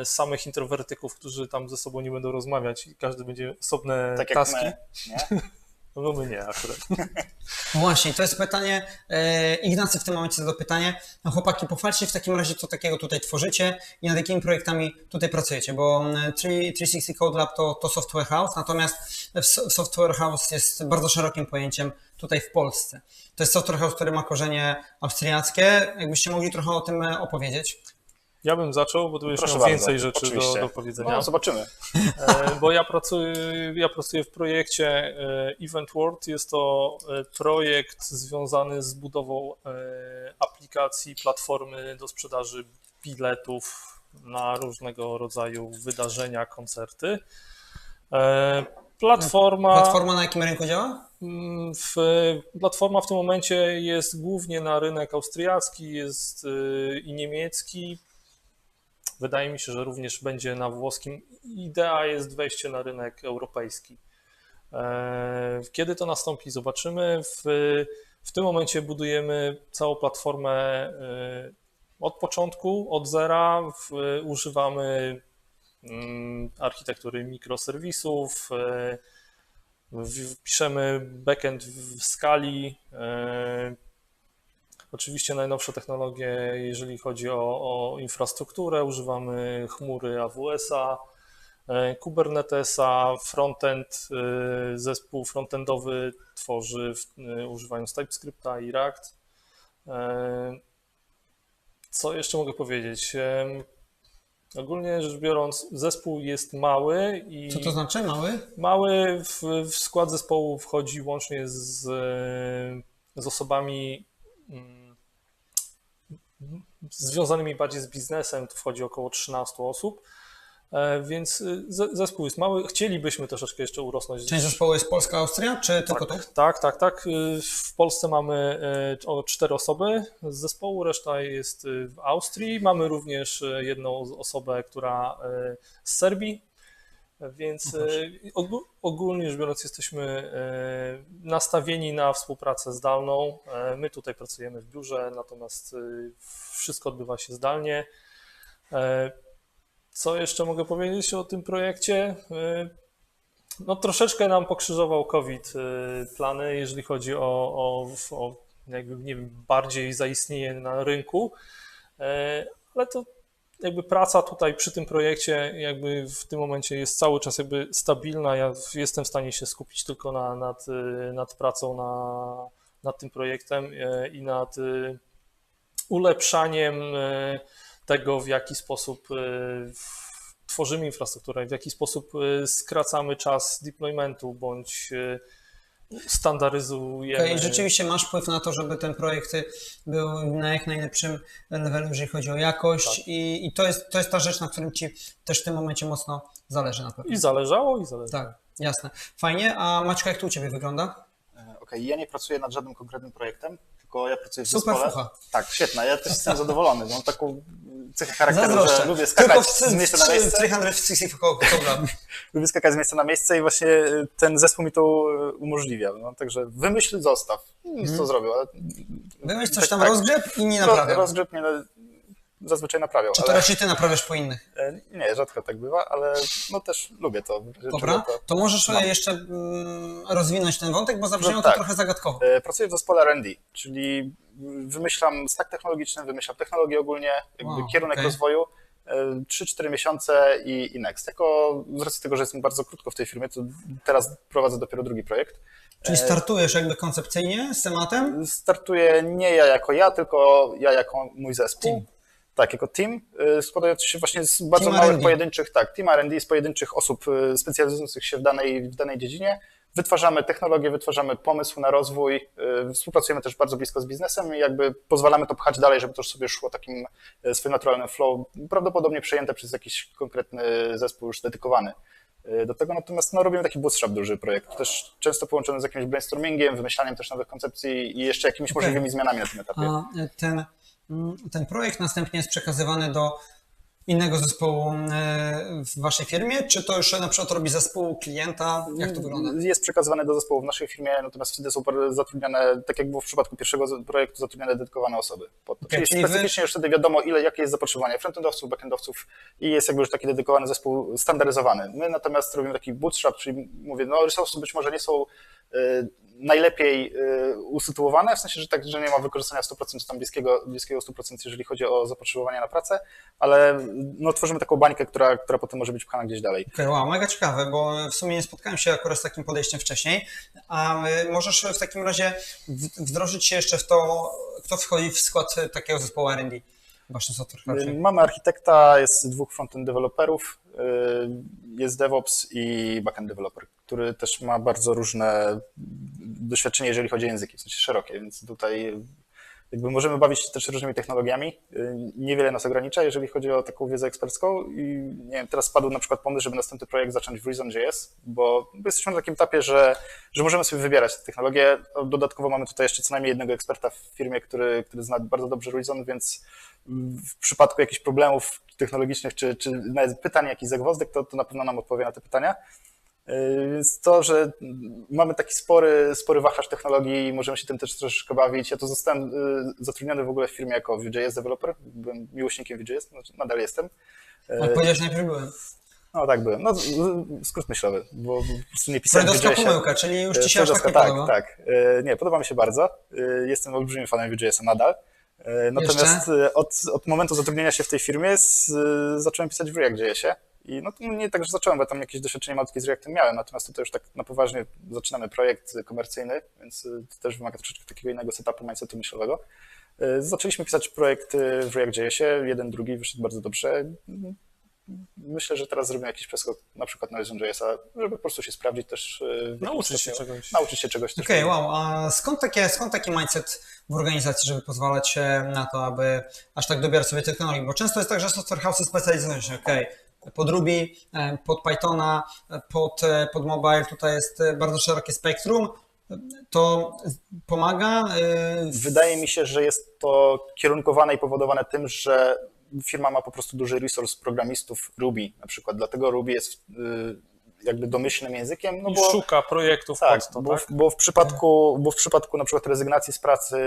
samych introwertyków, którzy tam ze sobą nie będą rozmawiać i każdy będzie osobne Tak jak taski. my, nie? No my nie akurat. No właśnie, to jest pytanie, Ignacy w tym momencie zadał pytanie. No chłopaki, pochwalcie w takim razie, co takiego tutaj tworzycie i nad jakimi projektami tutaj pracujecie, bo 360 Code Lab to software house, natomiast software house jest bardzo szerokim pojęciem tutaj w Polsce. To jest software house, który ma korzenie austriackie. Jakbyście mogli trochę o tym opowiedzieć? Ja bym zaczął, bo tu już Proszę miał bardzo, więcej rzeczy oczywiście. do powiedzenia. No, zobaczymy. Bo ja pracuję w projekcie Event World. Jest to projekt związany z budową aplikacji, platformy do sprzedaży biletów na różnego rodzaju wydarzenia, koncerty. Platforma na jakim rynku działa? Platforma w tym momencie jest głównie na rynek austriacki, jest i niemiecki. Wydaje mi się, że również będzie na włoskim. Idea jest wejście na rynek europejski. Kiedy to nastąpi, zobaczymy. W tym momencie budujemy całą platformę od początku, od zera. Używamy architektury mikroserwisów, piszemy backend w skali. Oczywiście najnowsze technologie, jeżeli chodzi o infrastrukturę, używamy chmury AWS-a, Kubernetesa, frontend, zespół frontendowy tworzy używając TypeScripta i React. Co jeszcze mogę powiedzieć? Ogólnie rzecz biorąc, zespół jest mały i... Co to znaczy mały? Mały, w skład zespołu wchodzi łącznie z osobami związanymi bardziej z biznesem, to wchodzi około 13 osób, więc zespół jest mały. Chcielibyśmy troszeczkę jeszcze urosnąć. Część zespołu jest Polska, Austria, czy tylko tu? Tak. W Polsce mamy 4 osoby z zespołu, reszta jest w Austrii. Mamy również jedną osobę, która z Serbii, więc ogólnie rzecz biorąc jesteśmy nastawieni na współpracę zdalną. My tutaj pracujemy w biurze, natomiast wszystko odbywa się zdalnie. Co jeszcze mogę powiedzieć o tym projekcie? No troszeczkę nam pokrzyżował COVID plany, jeżeli chodzi o jakby, nie wiem, bardziej zaistnienie na rynku, ale to jakby praca tutaj przy tym projekcie jakby w tym momencie jest cały czas jakby stabilna. Ja jestem w stanie się skupić tylko nad pracą nad tym projektem i nad ulepszaniem tego, w jaki sposób tworzymy infrastrukturę, w jaki sposób skracamy czas deploymentu bądź standaryzujemy. Okay, rzeczywiście masz wpływ na to, żeby ten projekt był na jak najlepszym levelu, jeżeli chodzi o jakość, tak. I to jest ta rzecz, na którym Ci też w tym momencie mocno zależy na pewno. I zależało. Tak, jasne. Fajnie. A Maćko, jak to u Ciebie wygląda? Okej, ja nie pracuję nad żadnym konkretnym projektem, tylko ja pracuję w Super zespole. fucha. Tak, świetna. Ja też jestem zadowolony. Mam taką cechę charakteru, że lubię skakać z miejsca na miejsce. 360 Code. Lubię skakać z miejsca na miejsce i właśnie ten zespół mi to umożliwia. No, także wymyśl, zostaw. I nic co zrobił. Wymyśl coś tam, rozgrzeb i nie naprawiał. Rozgrzeb mnie zazwyczaj naprawiał. Czy to raczej Ty naprawiasz po innych? Nie, rzadko tak bywa, ale no też lubię to. Dobra, to możesz jeszcze rozwinąć ten wątek, bo zabrzmiało to trochę zagadkowo. Pracuję w zespole R&D, czyli wymyślam stack technologiczny, wymyślam technologię ogólnie, jakby kierunek rozwoju, 3-4 miesiące i next. Tylko z racji tego, że jestem bardzo krótko w tej firmie, to teraz prowadzę dopiero drugi projekt. Czyli startujesz jakby koncepcyjnie z tematem? Startuję nie ja, tylko ja jako mój zespół. Team. Tak, jako team, składający się właśnie z bardzo małych pojedynczych, team R&D z pojedynczych osób specjalizujących się w danej dziedzinie. Wytwarzamy technologię, wytwarzamy pomysł na rozwój, współpracujemy też bardzo blisko z biznesem i jakby pozwalamy to pchać dalej, żeby to sobie szło takim swoim naturalnym flow, prawdopodobnie przejęte przez jakiś konkretny zespół już dedykowany do tego. Natomiast robimy taki bootstrap duży projekt, też często połączony z jakimś brainstormingiem, wymyślaniem też nowych koncepcji i jeszcze jakimiś możliwymi zmianami na tym etapie. A ten projekt następnie jest przekazywany do innego zespołu w waszej firmie, czy to już na przykład robi zespół klienta? Jak to wygląda? Jest przekazywane do zespołu w naszej firmie, natomiast wtedy są zatrudniane, tak jak było w przypadku pierwszego projektu, zatrudniane dedykowane osoby. Czyli specyficznie już wtedy wiadomo, jakie jest zapotrzebowanie frontendowców, backendowców i jest jakby już taki dedykowany zespół standaryzowany. My natomiast robimy taki bootstrap, czyli mówię, no resursy być może nie są najlepiej usytuowane, w sensie, że tak, że nie ma wykorzystania 100% czy tam bliskiego 100%, jeżeli chodzi o zapotrzebowanie na pracę, ale no, tworzymy taką bańkę, która potem może być pchana gdzieś dalej. Wow, mega ciekawe, bo w sumie nie spotkałem się akurat z takim podejściem wcześniej, a możesz w takim razie wdrożyć się jeszcze w to, kto wchodzi w skład takiego zespołu R&D? Waszym software house? Mamy architekta, jest 2 frontend deweloperów, jest DevOps i backend developer, który też ma bardzo różne doświadczenie, jeżeli chodzi o języki, w sensie szerokie, więc tutaj jakby możemy bawić się też różnymi technologiami. Niewiele nas ogranicza, jeżeli chodzi o taką wiedzę ekspercką i nie wiem, teraz padł na przykład pomysł, żeby następny projekt zacząć w Reason.js, bo jesteśmy na takim etapie, że możemy sobie wybierać te technologie. Dodatkowo mamy tutaj jeszcze co najmniej jednego eksperta w firmie, który zna bardzo dobrze Reason, więc w przypadku jakichś problemów technologicznych czy nawet pytań, jakichś zagwozdek, to na pewno nam odpowie na te pytania. Więc to, że mamy taki spory wachlarz technologii i możemy się tym też troszeczkę bawić. Ja to zostałem zatrudniony w ogóle w firmie jako Vue.js developer. Byłem miłośnikiem Vue.js, znaczy nadal jestem. Jak powiedziałeś, najpierw byłem. No tak, byłem. No, skrót myślowy, bo po prostu nie pisałem Freudowska Vue.jsie. pomyłka, czyli już ci się aż tak nie tak, podoba? tak. Nie, podoba mi się bardzo. Jestem olbrzymim fanem Vue.jsa nadal. Natomiast od momentu zatrudnienia się w tej firmie zacząłem pisać w React.jsie. I no to nie tak, że zacząłem, bo tam jakieś doświadczenie malutkie z Reactem miałem, natomiast tutaj już tak na poważnie zaczynamy projekt komercyjny, więc to też wymaga troszeczkę takiego innego setupu, mindsetu myślowego. Zaczęliśmy pisać projekt w React.jsie, jeden, drugi wyszedł bardzo dobrze. Myślę, że teraz zrobimy jakiś przeskok na przykład na Reason.jsa, żeby po prostu się sprawdzić też. Nauczyć się czegoś. Nauczyć się czegoś też. Okej, wow, a skąd taki mindset w organizacji, żeby pozwalać na to, aby aż tak dobierać sobie technologii? Bo często jest tak, że software house'y specjalizują się, pod Ruby, pod Pythona, pod mobile, tutaj jest bardzo szerokie spektrum. To pomaga? Wydaje mi się, że jest to kierunkowane i powodowane tym, że firma ma po prostu duży resource programistów Ruby na przykład, dlatego Ruby jest jakby domyślnym językiem. No bo szuka projektów tak, pod to, bo, tak? bo w przypadku na przykład rezygnacji z pracy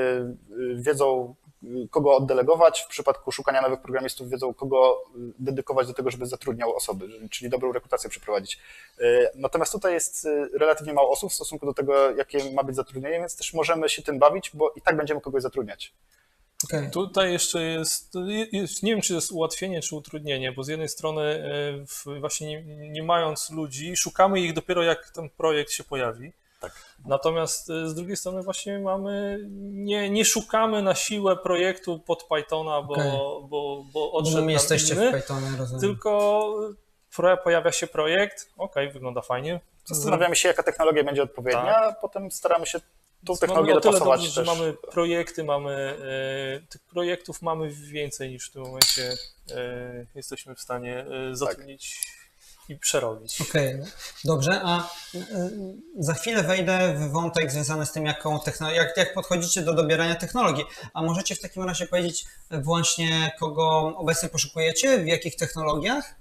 wiedzą, kogo oddelegować, w przypadku szukania nowych programistów wiedzą, kogo dedykować do tego, żeby zatrudniał osoby, czyli dobrą rekrutację przeprowadzić. Natomiast tutaj jest relatywnie mało osób w stosunku do tego, jakie ma być zatrudnienie, więc też możemy się tym bawić, bo i tak będziemy kogoś zatrudniać. Okay. Tutaj jeszcze jest, nie wiem, czy to jest ułatwienie, czy utrudnienie, bo z jednej strony właśnie nie mając ludzi, szukamy ich dopiero jak ten projekt się pojawi. Tak. Natomiast z drugiej strony właśnie nie szukamy na siłę projektu pod Pythona, bo odszedł nam jesteście inny, w Pythonie, rozumiem. tylko pojawia się projekt, wygląda fajnie. Zastanawiamy się, jaka technologia będzie odpowiednia, tak. A potem staramy się tą technologię dopasować. Dobrze, że mamy projekty, tych projektów mamy więcej niż w tym momencie jesteśmy w stanie zatrudnić i przerobić. Okej, dobrze, a za chwilę wejdę w wątek związany z tym, jak podchodzicie do dobierania technologii. A możecie w takim razie powiedzieć właśnie, kogo obecnie poszukujecie, w jakich technologiach?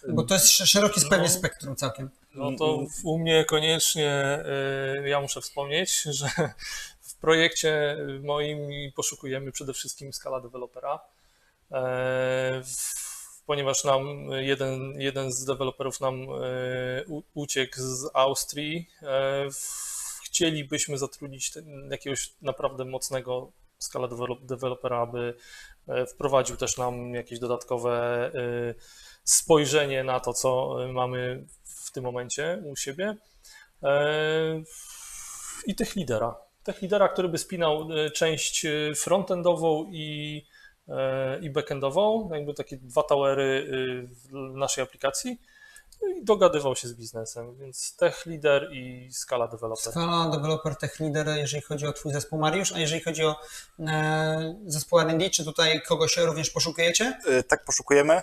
Bo to jest szerokie pewnie spektrum całkiem. No to u mnie koniecznie, ja muszę wspomnieć, że w projekcie moim poszukujemy przede wszystkim Scala dewelopera, ponieważ nam jeden z deweloperów nam uciekł z Austrii. Chcielibyśmy zatrudnić jakiegoś naprawdę mocnego Scala dewelopera, aby wprowadził też nam jakieś dodatkowe spojrzenie na to, co mamy w tym momencie u siebie. I tech lidera, który by spinał część frontendową i backendową, jakby takie 2 towery w naszej aplikacji i dogadywał się z biznesem, więc tech leader i Scala developer. Scala developer, tech leader, jeżeli chodzi o twój zespół, Mariusz, a jeżeli chodzi o zespół R&D, czy tutaj kogoś również poszukujecie? Tak, poszukujemy,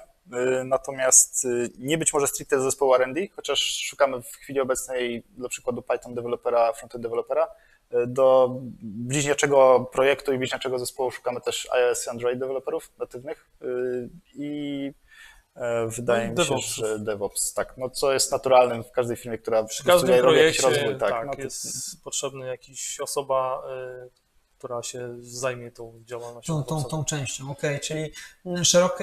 natomiast nie być może stricte do zespołu R&D, chociaż szukamy w chwili obecnej dla przykładu Python dewelopera, frontend dewelopera. Do bliźniaczego projektu i bliźniaczego zespołu szukamy też iOS i Android deweloperów natywnych i Wydaje mi się, DevOpsów. że DevOps, tak, no co jest naturalnym w każdej firmie, która Przy każdym robi jakiś projekcie rozwój, tak, no to jest potrzebna jakaś osoba, która się zajmie tą działalnością. Tą częścią, okej, czyli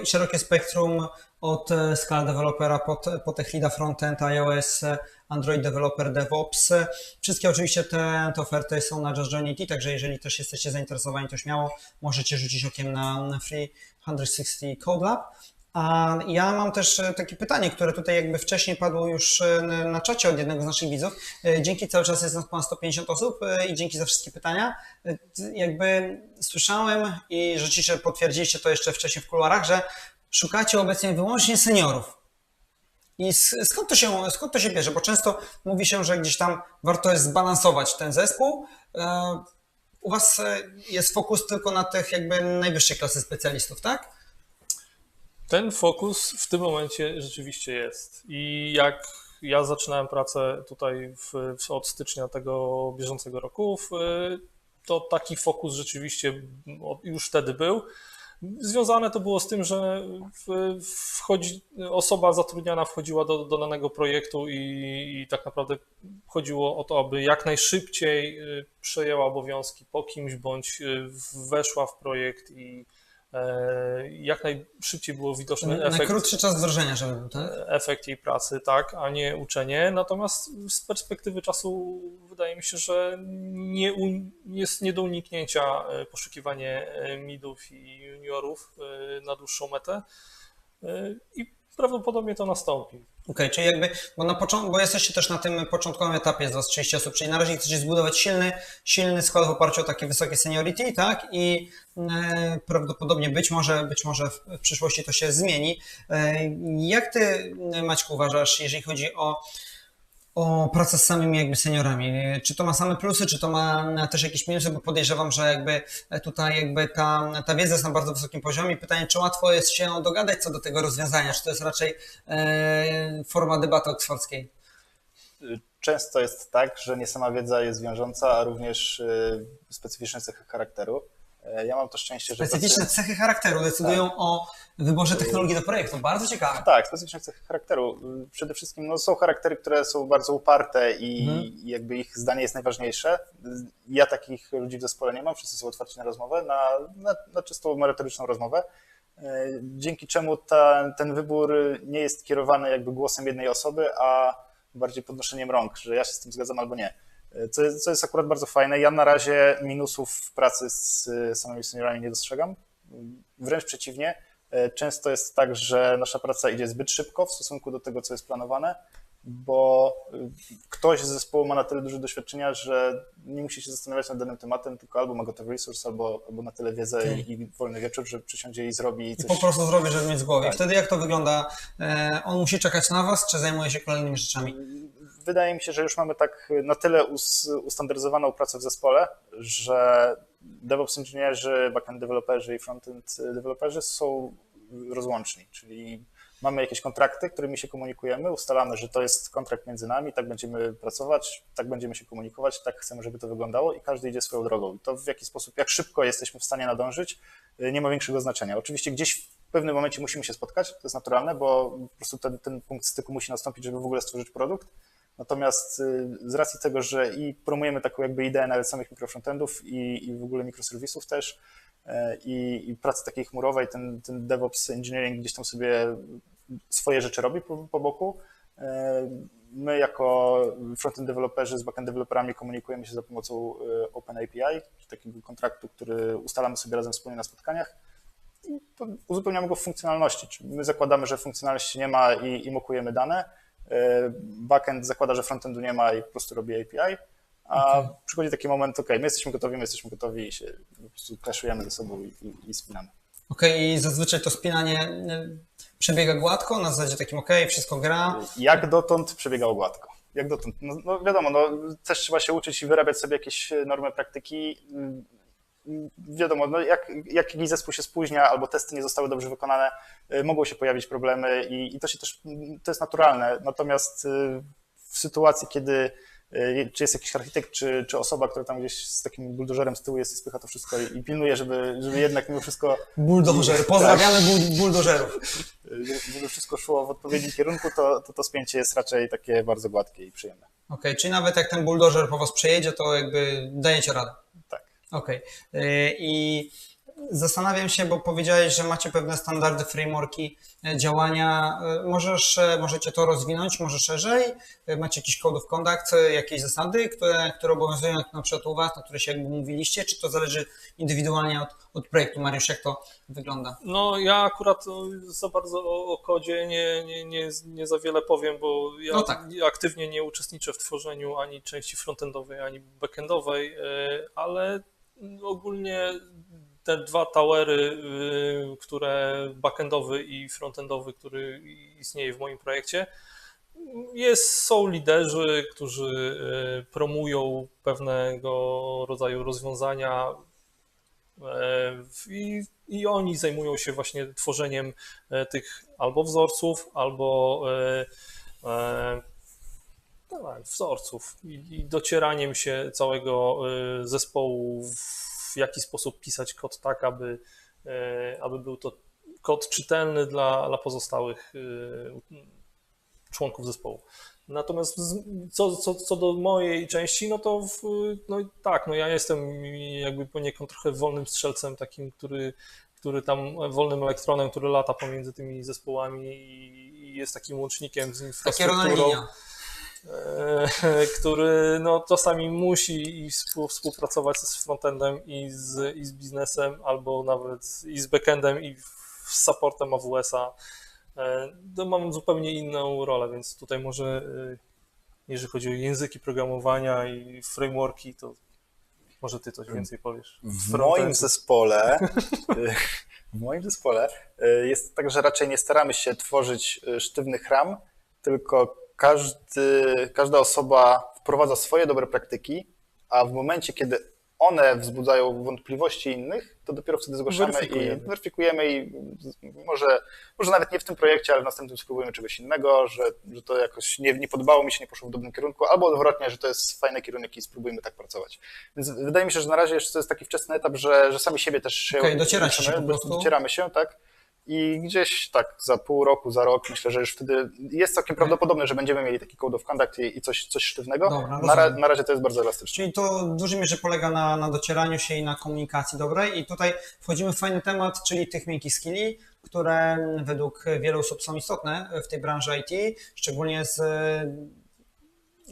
szerokie spektrum od Scala Developera po Tech Leada Frontend, iOS, Android Developer, DevOps. Wszystkie oczywiście te oferty są na JustJoin.it, także jeżeli też jesteście zainteresowani, to śmiało możecie rzucić okiem na Free 160 Code Lab. A ja mam też takie pytanie, które tutaj jakby wcześniej padło już na czacie od jednego z naszych widzów. Dzięki, cały czas jest nas ponad 150 osób i dzięki za wszystkie pytania. Jakby słyszałem i rzeczywiście potwierdziliście to jeszcze wcześniej w kuluarach, że szukacie obecnie wyłącznie seniorów. I skąd to się bierze? Bo często mówi się, że gdzieś tam warto jest zbalansować ten zespół. U Was jest fokus tylko na tych jakby najwyższej klasy specjalistów, tak? Ten fokus w tym momencie rzeczywiście jest. I jak ja zaczynałem pracę tutaj od stycznia tego bieżącego roku, to taki fokus rzeczywiście już wtedy był. Związane to było z tym, że osoba zatrudniana wchodziła do danego projektu i tak naprawdę chodziło o to, aby jak najszybciej przejęła obowiązki po kimś, bądź weszła w projekt i jak najszybciej było widoczny efekt. Na krótszy czas wdrożenia, żeby był, tak? Efekt jej pracy, tak, a nie uczenie. Natomiast z perspektywy czasu wydaje mi się, że jest nie do uniknięcia poszukiwanie midów i juniorów na dłuższą metę i prawdopodobnie to nastąpi. Okej, czyli jakby, bo jesteście też na tym początkowym etapie z Was 30 osób, czyli na razie chcecie zbudować silny skład w oparciu o takie wysokie seniority, tak? I prawdopodobnie być może w przyszłości to się zmieni. Jak Ty, Maćku, uważasz, jeżeli chodzi o pracę z samymi jakby seniorami? Czy to ma same plusy, czy to ma też jakieś minusy? Bo podejrzewam, że jakby tutaj jakby ta wiedza jest na bardzo wysokim poziomie. Pytanie, czy łatwo jest się dogadać co do tego rozwiązania? Czy to jest raczej forma debaty oksfordzkiej? często jest tak, że nie sama wiedza jest wiążąca, a również specyficzne cechy charakteru. Ja mam to szczęście, że Specyficzne cechy charakteru decydują o wyborze technologii do projektu. Bardzo ciekawe. Tak, specyficzne cechy charakteru. Przede wszystkim no, są charaktery, które są bardzo uparte i jakby ich zdanie jest najważniejsze. Ja takich ludzi w zespole nie mam, wszyscy są otwarci na rozmowę, na czysto merytoryczną rozmowę, dzięki czemu ten wybór nie jest kierowany jakby głosem jednej osoby, a bardziej podnoszeniem rąk, że ja się z tym zgadzam albo nie. Co jest akurat bardzo fajne. Ja na razie minusów w pracy z samymi seniorami nie dostrzegam. Wręcz przeciwnie. Często jest tak, że nasza praca idzie zbyt szybko w stosunku do tego, co jest planowane, bo ktoś z zespołu ma na tyle duże doświadczenia, że nie musi się zastanawiać nad danym tematem, tylko albo ma gotowy resurs, albo na tyle wiedzę i wolny wieczór, że przysiądzie i zrobi coś. I po prostu zrobi, żeby mieć w głowie. Tak. Wtedy jak to wygląda? On musi czekać na Was, czy zajmuje się kolejnymi rzeczami? Wydaje mi się, że już mamy tak na tyle ustandaryzowaną pracę w zespole, że DevOps inżynierzy, backend deweloperzy i frontend deweloperzy są rozłączni, czyli mamy jakieś kontrakty, którymi się komunikujemy, ustalamy, że to jest kontrakt między nami, tak będziemy pracować, tak będziemy się komunikować, tak chcemy, żeby to wyglądało i każdy idzie swoją drogą. I to w jaki sposób, jak szybko jesteśmy w stanie nadążyć, nie ma większego znaczenia. Oczywiście gdzieś w pewnym momencie musimy się spotkać, to jest naturalne, bo po prostu ten punkt styku musi nastąpić, żeby w ogóle stworzyć produkt. Natomiast z racji tego, że i promujemy taką jakby ideę nawet samych mikrofrontendów i w ogóle mikroserwisów też i pracy takiej chmurowej, ten DevOps engineering gdzieś tam sobie swoje rzeczy robi po boku. My jako frontend deweloperzy z backend deweloperami komunikujemy się za pomocą OpenAPI, takiego kontraktu, który ustalamy sobie razem wspólnie na spotkaniach i uzupełniamy go w funkcjonalności. Czyli my zakładamy, że funkcjonalności nie ma i mokujemy dane. Backend zakłada, że frontendu nie ma i po prostu robi API, a przychodzi taki moment, my jesteśmy gotowi i się po prostu crashujemy ze sobą i spinamy. I zazwyczaj to spinanie przebiega gładko, na zasadzie takim wszystko gra. Jak dotąd przebiegało gładko. Jak dotąd. No wiadomo, też trzeba się uczyć i wyrabiać sobie jakieś normy praktyki. Wiadomo, jak jakiś zespół się spóźnia albo testy nie zostały dobrze wykonane, mogą się pojawić problemy i to jest naturalne. Natomiast w sytuacji, kiedy czy jest jakiś architekt, czy osoba, która tam gdzieś z takim buldożerem z tyłu jest i spycha to wszystko i pilnuje, żeby jednak mimo wszystko... Buldożer, pozdrawiamy buldożerów. żeby wszystko szło w odpowiednim kierunku, to spięcie jest raczej takie bardzo gładkie i przyjemne. Okej, czyli nawet jak ten buldożer po was przejedzie, to jakby dajecie radę. Tak. Okej. I zastanawiam się, bo powiedziałeś, że macie pewne standardy, frameworki działania. Możecie to rozwinąć może szerzej? Macie jakiś code of conduct, jakieś zasady, które obowiązują na przykład u was, na które się jakby mówiliście, czy to zależy indywidualnie od projektu? Mariusz, jak to wygląda? No ja akurat za bardzo o kodzie nie za wiele powiem, bo ja No tak. aktywnie nie uczestniczę w tworzeniu ani części frontendowej, ani backendowej, ale ogólnie te dwa towery, backendowy i frontendowy, który istnieje w moim projekcie, są liderzy, którzy promują pewnego rodzaju rozwiązania i oni zajmują się właśnie tworzeniem tych albo wzorców, albo wzorców i docieraniem się całego zespołu, w jaki sposób pisać kod tak, aby był to kod czytelny dla pozostałych członków zespołu. Natomiast co do mojej części, no to ja jestem jakby poniekąd trochę wolnym strzelcem, takim, który tam wolnym elektronem, który lata pomiędzy tymi zespołami i jest takim łącznikiem z infrastrukturą, który no, czasami musi współpracować z frontendem i z biznesem, albo nawet i z backendem i z supportem AWS-a. To mam zupełnie inną rolę, więc tutaj może, jeżeli chodzi o języki programowania i frameworki, to może ty coś więcej powiesz. W moim zespole jest tak, że raczej nie staramy się tworzyć sztywnych ram, tylko każda osoba wprowadza swoje dobre praktyki, a w momencie, kiedy one wzbudzają wątpliwości innych, to dopiero wtedy zgłaszamy i weryfikujemy i może nawet nie w tym projekcie, ale w następnym spróbujemy czegoś innego, że to jakoś nie podobało mi się, nie poszło w dobrym kierunku, albo odwrotnie, że to jest fajny kierunek i spróbujemy tak pracować. Więc wydaje mi się, że na razie jeszcze to jest taki wczesny etap, że sami siebie też się docieramy się, tak? I gdzieś tak za pół roku, za rok myślę, że już wtedy jest całkiem prawdopodobne, że będziemy mieli taki code of conduct i coś sztywnego. Dobra, na razie to jest bardzo elastyczne. Czyli to w dużej mierze polega na docieraniu się i na komunikacji dobrej. I tutaj wchodzimy w fajny temat, czyli tych miękkich skilli, które według wielu osób są istotne w tej branży IT, szczególnie z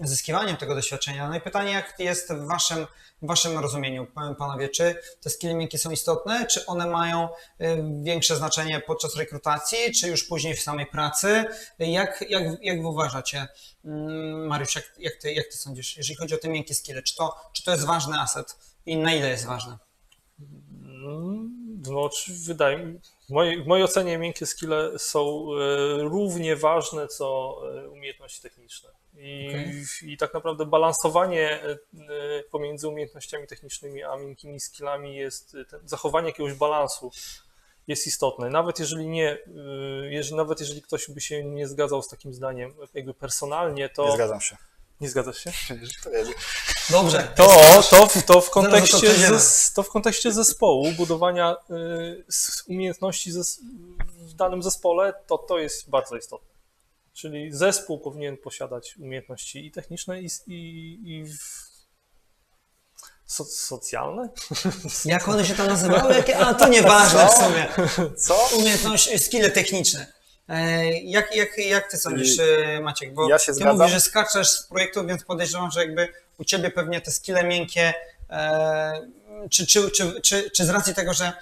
zyskiwaniem tego doświadczenia. No i pytanie, jak jest w waszym rozumieniu, panowie, czy te skille miękkie są istotne, czy one mają większe znaczenie podczas rekrutacji, czy już później w samej pracy? Jak wy uważacie, Mariusz, jak ty sądzisz, jeżeli chodzi o te miękkie skille, czy to jest ważny aset i na ile jest ważny? No, w mojej ocenie miękkie skille są równie ważne, co umiejętności techniczne. I tak naprawdę balansowanie pomiędzy umiejętnościami technicznymi a miękkimi skillami zachowanie jakiegoś balansu jest istotne. Nawet jeżeli ktoś by się nie zgadzał z takim zdaniem jakby personalnie, to... Nie zgadzam się. Nie zgadzasz się? Dobrze. To w kontekście zespołu, budowania umiejętności w danym zespole, to jest bardzo istotne. Czyli zespół powinien posiadać umiejętności i techniczne, i socjalne? Jak one się tam nazywały? To nieważne w sumie. Co? Umiejętności, skille techniczne. Jak ty sądzisz, Maciek? Bo ja się ty zgadzam. mówisz, że skaczesz z projektu, więc podejrzewam, że jakby u ciebie pewnie te skille miękkie, czy z racji tego, że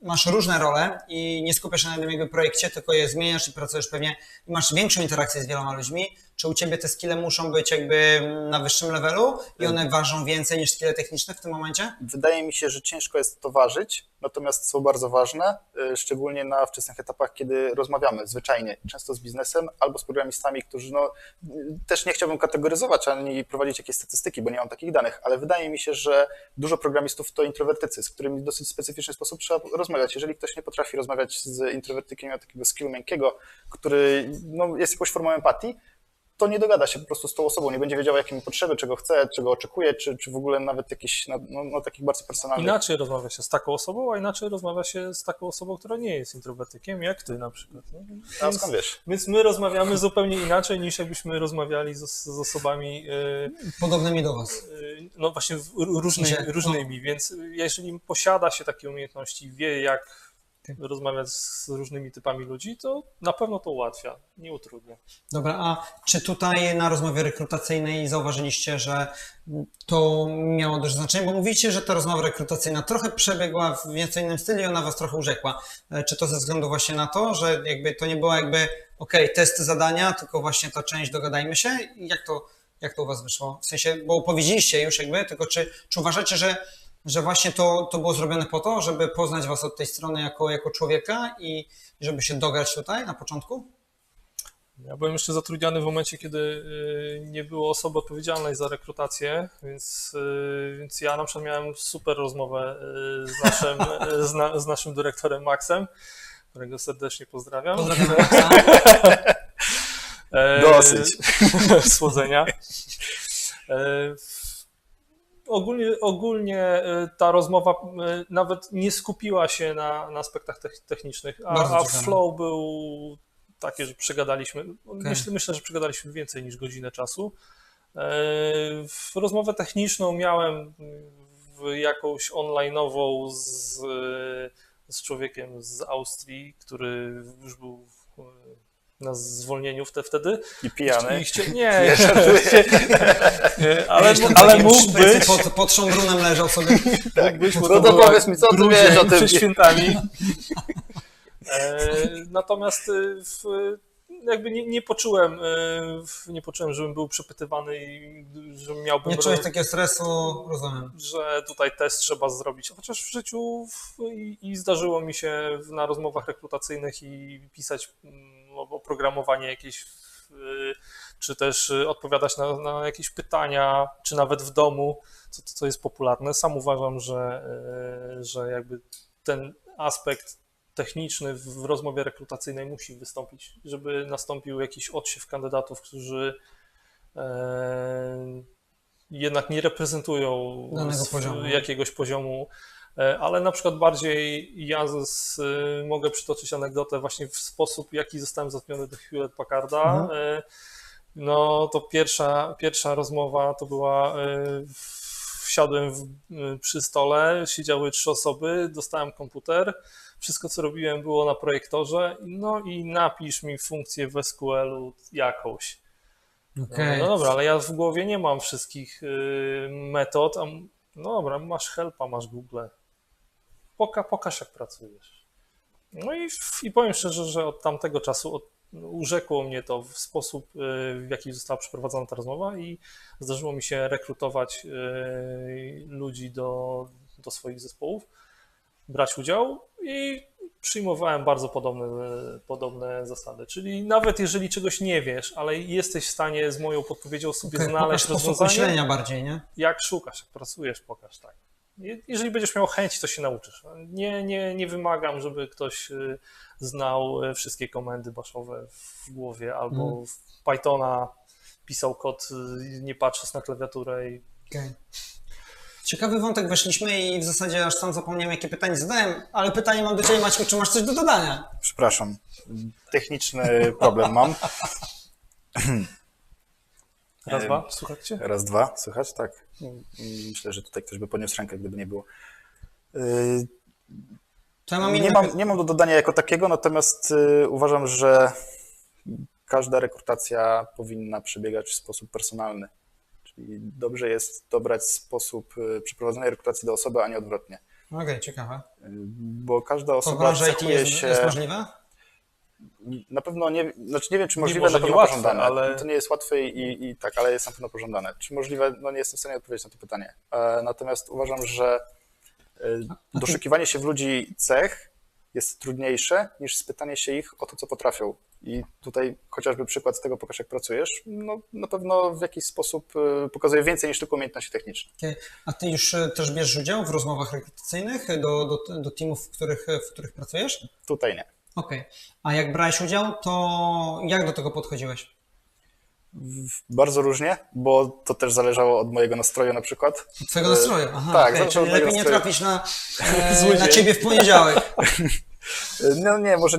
masz różne role i nie skupiasz się na jednym jakby projekcie, tylko je zmieniasz i pracujesz pewnie i masz większą interakcję z wieloma ludźmi, czy u ciebie te skille muszą być jakby na wyższym levelu i one ważą więcej niż skille techniczne w tym momencie? Wydaje mi się, że ciężko jest to ważyć, natomiast są bardzo ważne, szczególnie na wczesnych etapach, kiedy rozmawiamy zwyczajnie, często z biznesem albo z programistami, którzy też nie chciałbym kategoryzować ani prowadzić jakieś statystyki, bo nie mam takich danych, ale wydaje mi się, że dużo programistów to introwertycy, z którymi w dosyć specyficzny sposób trzeba rozmawiać. Jeżeli ktoś nie potrafi rozmawiać z introwertykiem, takiego skillu miękkiego, który jest jakąś formą empatii, to nie dogada się po prostu z tą osobą, nie będzie wiedziała, jakie ma potrzeby, czego chce, czego oczekuje, czy w ogóle nawet jakichś takich bardzo personalnych. Inaczej rozmawia się z taką osobą, a inaczej rozmawia się z taką osobą, która nie jest introwertykiem, jak ty na przykład. No? A skąd wiesz? Więc my rozmawiamy zupełnie inaczej, niż jakbyśmy rozmawiali z osobami Podobnymi do was. no właśnie różnymi, więc jeżeli posiada się takie umiejętności, wie jak rozmawiać z różnymi typami ludzi, to na pewno to ułatwia, nie utrudnia. Dobra, a czy tutaj na rozmowie rekrutacyjnej zauważyliście, że to miało duże znaczenie? Bo mówicie, że ta rozmowa rekrutacyjna trochę przebiegła w nieco innym stylu i ona was trochę urzekła. Czy to ze względu właśnie na to, że jakby to nie było jakby testy zadania, tylko właśnie ta część dogadajmy się? Jak to u was wyszło? W sensie, bo powiedzieliście już jakby, tylko czy uważacie, że właśnie to było zrobione po to, żeby poznać was od tej strony jako człowieka i żeby się dograć tutaj na początku? Ja byłem jeszcze zatrudniany w momencie, kiedy nie było osoby odpowiedzialnej za rekrutację, więc ja na przykład miałem super rozmowę z naszym dyrektorem Maxem, którego serdecznie pozdrawiam. Pozdrawiam Maxa. Dosyć. Słodzenia. Ogólnie ta rozmowa nawet nie skupiła się na aspektach technicznych, a flow był taki, że przegadaliśmy. Myślę, że przegadaliśmy więcej niż godzinę czasu. Rozmowę techniczną miałem jakąś online'ową z człowiekiem z Austrii, który już był na zwolnieniu wtedy. I pijany. Nie, ale mógł być. Pod szambrunem leżał sobie. Tak. No to powiedz mi, co ty wiesz o tym? Przed świętami. Natomiast jakby nie poczułem, żebym był przepytywany i że miałbym... Nie czułeś takiego stresu, rozumiem. Że tutaj test trzeba zrobić. Chociaż w życiu i zdarzyło mi się na rozmowach rekrutacyjnych i pisać oprogramowanie jakieś, czy też odpowiadać na jakieś pytania, czy nawet w domu, co jest popularne. Sam uważam, że jakby ten aspekt techniczny w rozmowie rekrutacyjnej musi wystąpić, żeby nastąpił jakiś odsiew kandydatów, którzy jednak nie reprezentują jakiegoś poziomu, ale na przykład bardziej ja mogę przytoczyć anegdotę właśnie w sposób, jaki zostałem zatrudniony do Hewlett Packarda. No to pierwsza rozmowa to była, wsiadłem przy stole, siedziały 3 osoby, dostałem komputer, wszystko co robiłem było na projektorze, no i napisz mi funkcję w SQL-u jakąś. Okay. No dobra, ale ja w głowie nie mam wszystkich metod, no dobra, masz Helpa, masz Google, pokaż jak pracujesz. No i powiem szczerze, że od tamtego czasu urzekło mnie to w sposób, w jaki została przeprowadzona ta rozmowa i zdarzyło mi się rekrutować ludzi do swoich zespołów, brać udział i przyjmowałem bardzo podobne zasady. Czyli nawet jeżeli czegoś nie wiesz, ale jesteś w stanie z moją podpowiedzią sobie znaleźć rozwiązanie. Myślenia bardziej, nie? Jak szukasz, jak pracujesz, pokaż, tak. Jeżeli będziesz miał chęć, to się nauczysz. Nie wymagam, żeby ktoś znał wszystkie komendy baszowe w głowie albo w Pythona pisał kod, nie patrząc na klawiaturę. Okay. Ciekawy wątek weszliśmy i w zasadzie aż sam zapomniałem, jakie pytanie zadałem, ale pytanie mam do Ciebie, Maćku, czy masz coś do dodania? Przepraszam, techniczny problem mam. Raz, dwa, słuchajcie? Raz, dwa, słychać? Tak. Myślę, że tutaj ktoś by podniósł rękę, gdyby nie było. Nie mam do dodania jako takiego, natomiast uważam, że każda rekrutacja powinna przebiegać w sposób personalny. Czyli dobrze jest dobrać sposób przeprowadzonej rekrutacji do osoby, a nie odwrotnie. Okej, ciekawe. Bo każda osoba cechuje się... jest możliwe? Na pewno nie, znaczy nie wiem, czy możliwe, na pewno pożądane. Ale... To nie jest łatwe i tak, ale jest na pewno pożądane. Czy możliwe? No nie jestem w stanie odpowiedzieć na to pytanie. Natomiast uważam, że doszukiwanie się w ludzi cech jest trudniejsze niż spytanie się ich o to, co potrafią. I tutaj chociażby przykład z tego, pokaż jak pracujesz, no na pewno w jakiś sposób pokazuje więcej niż tylko umiejętności techniczne. Okay. A ty już też bierzesz udział w rozmowach rekrutacyjnych do teamów, w których pracujesz? Tutaj nie. Okej. A jak brałeś udział, to jak do tego podchodziłeś? Bardzo różnie, bo to też zależało od mojego nastroju na przykład. Twojego nastroju? Aha, tak, okay. Czyli od mojego lepiej nie nastroju. trafić na Zły ciebie w poniedziałek. No nie, może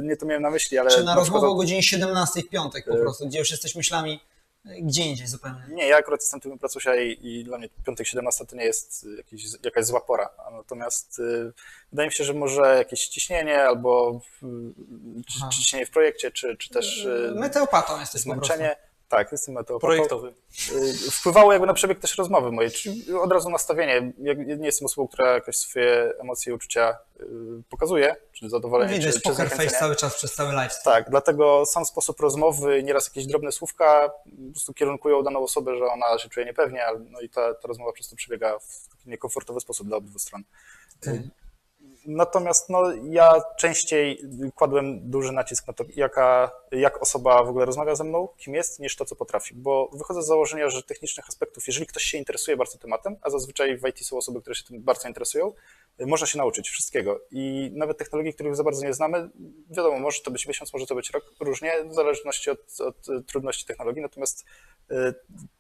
nie to miałem na myśli, ale... Czy na rozmowę przykład, o godzinie 17 w piątek po prostu, gdzie już jesteś myślami gdzie indziej zupełnie. Nie, ja akurat jestem typem pracusia i dla mnie piątek 17 to nie jest jakaś zła pora. Natomiast wydaje mi się, że może jakieś ciśnienie albo ciśnienie w projekcie, czy też Meteopatą jesteś po prostu. zmęczenie. Tak, jestem meteopatą. Projektowy. Wpływało jakby na przebieg też rozmowy mojej, czyli od razu nastawienie. Ja nie jestem osobą, która jakoś swoje emocje i uczucia pokazuje, czy zadowolenie, Widać czy poker face zniechęcenie. cały czas przez cały live. Tak, dlatego sam sposób rozmowy, nieraz jakieś drobne słówka po prostu kierunkują daną osobę, że ona się czuje niepewnie, no i ta rozmowa przez to przebiega w taki niekomfortowy sposób dla obydwu stron. Natomiast no, ja częściej kładłem duży nacisk na to, jak osoba w ogóle rozmawia ze mną, kim jest, niż to, co potrafi. Bo wychodzę z założenia, że technicznych aspektów, jeżeli ktoś się interesuje bardzo tematem, a zazwyczaj w IT są osoby, które się tym bardzo interesują, można się nauczyć wszystkiego. I nawet technologii, których za bardzo nie znamy, wiadomo, może to być miesiąc, może to być rok, różnie, w zależności od trudności technologii, natomiast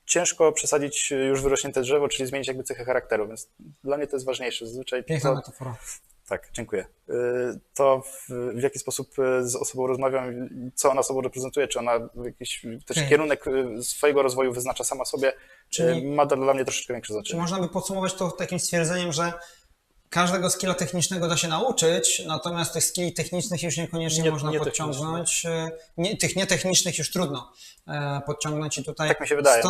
ciężko przesadzić już wyrośnięte drzewo, czyli zmienić jakby cechę charakteru, więc dla mnie to jest ważniejsze. Zazwyczaj Piękna metafora. Tak, dziękuję. To w jaki sposób z osobą rozmawiam, co ona sobą reprezentuje, czy ona jakiś też kierunek swojego rozwoju wyznacza sama sobie, ma dla mnie troszeczkę większe Czy znaczenie. można by podsumować to takim stwierdzeniem, że każdego skilla technicznego da się nauczyć, natomiast tych skilli technicznych już niekoniecznie można podciągnąć. Tych nietechnicznych już trudno podciągnąć i tutaj tak mi się wydaje.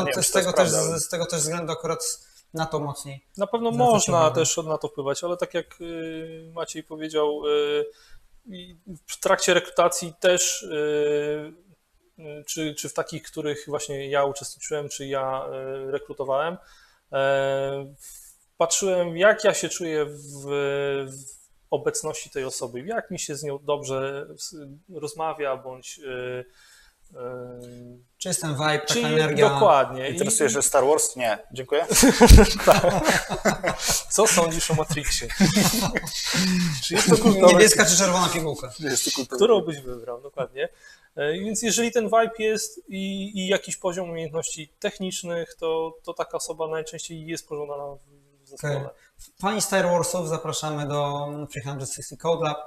Z tego też względu akurat na to mocniej. Na pewno można też na to wpływać, ale tak jak Maciej powiedział, w trakcie rekrutacji też, czy w takich, których właśnie ja uczestniczyłem, czy ja rekrutowałem, patrzyłem, jak ja się czuję w obecności tej osoby, jak mi się z nią dobrze rozmawia, bądź czy jest ten vibe, taka energia? Dokładnie. Interesuje się Star Wars? Nie, dziękuję. Co sądzisz o Matrixie? Czy jest to kultowe? Niebieska czy czerwona pigułka? Którą byś wybrał, dokładnie. Więc jeżeli ten vibe jest i jakiś poziom umiejętności technicznych, to taka osoba najczęściej jest pożądana w zespole. Okay. Fani Star Warsów zapraszamy do 360 Code Lab.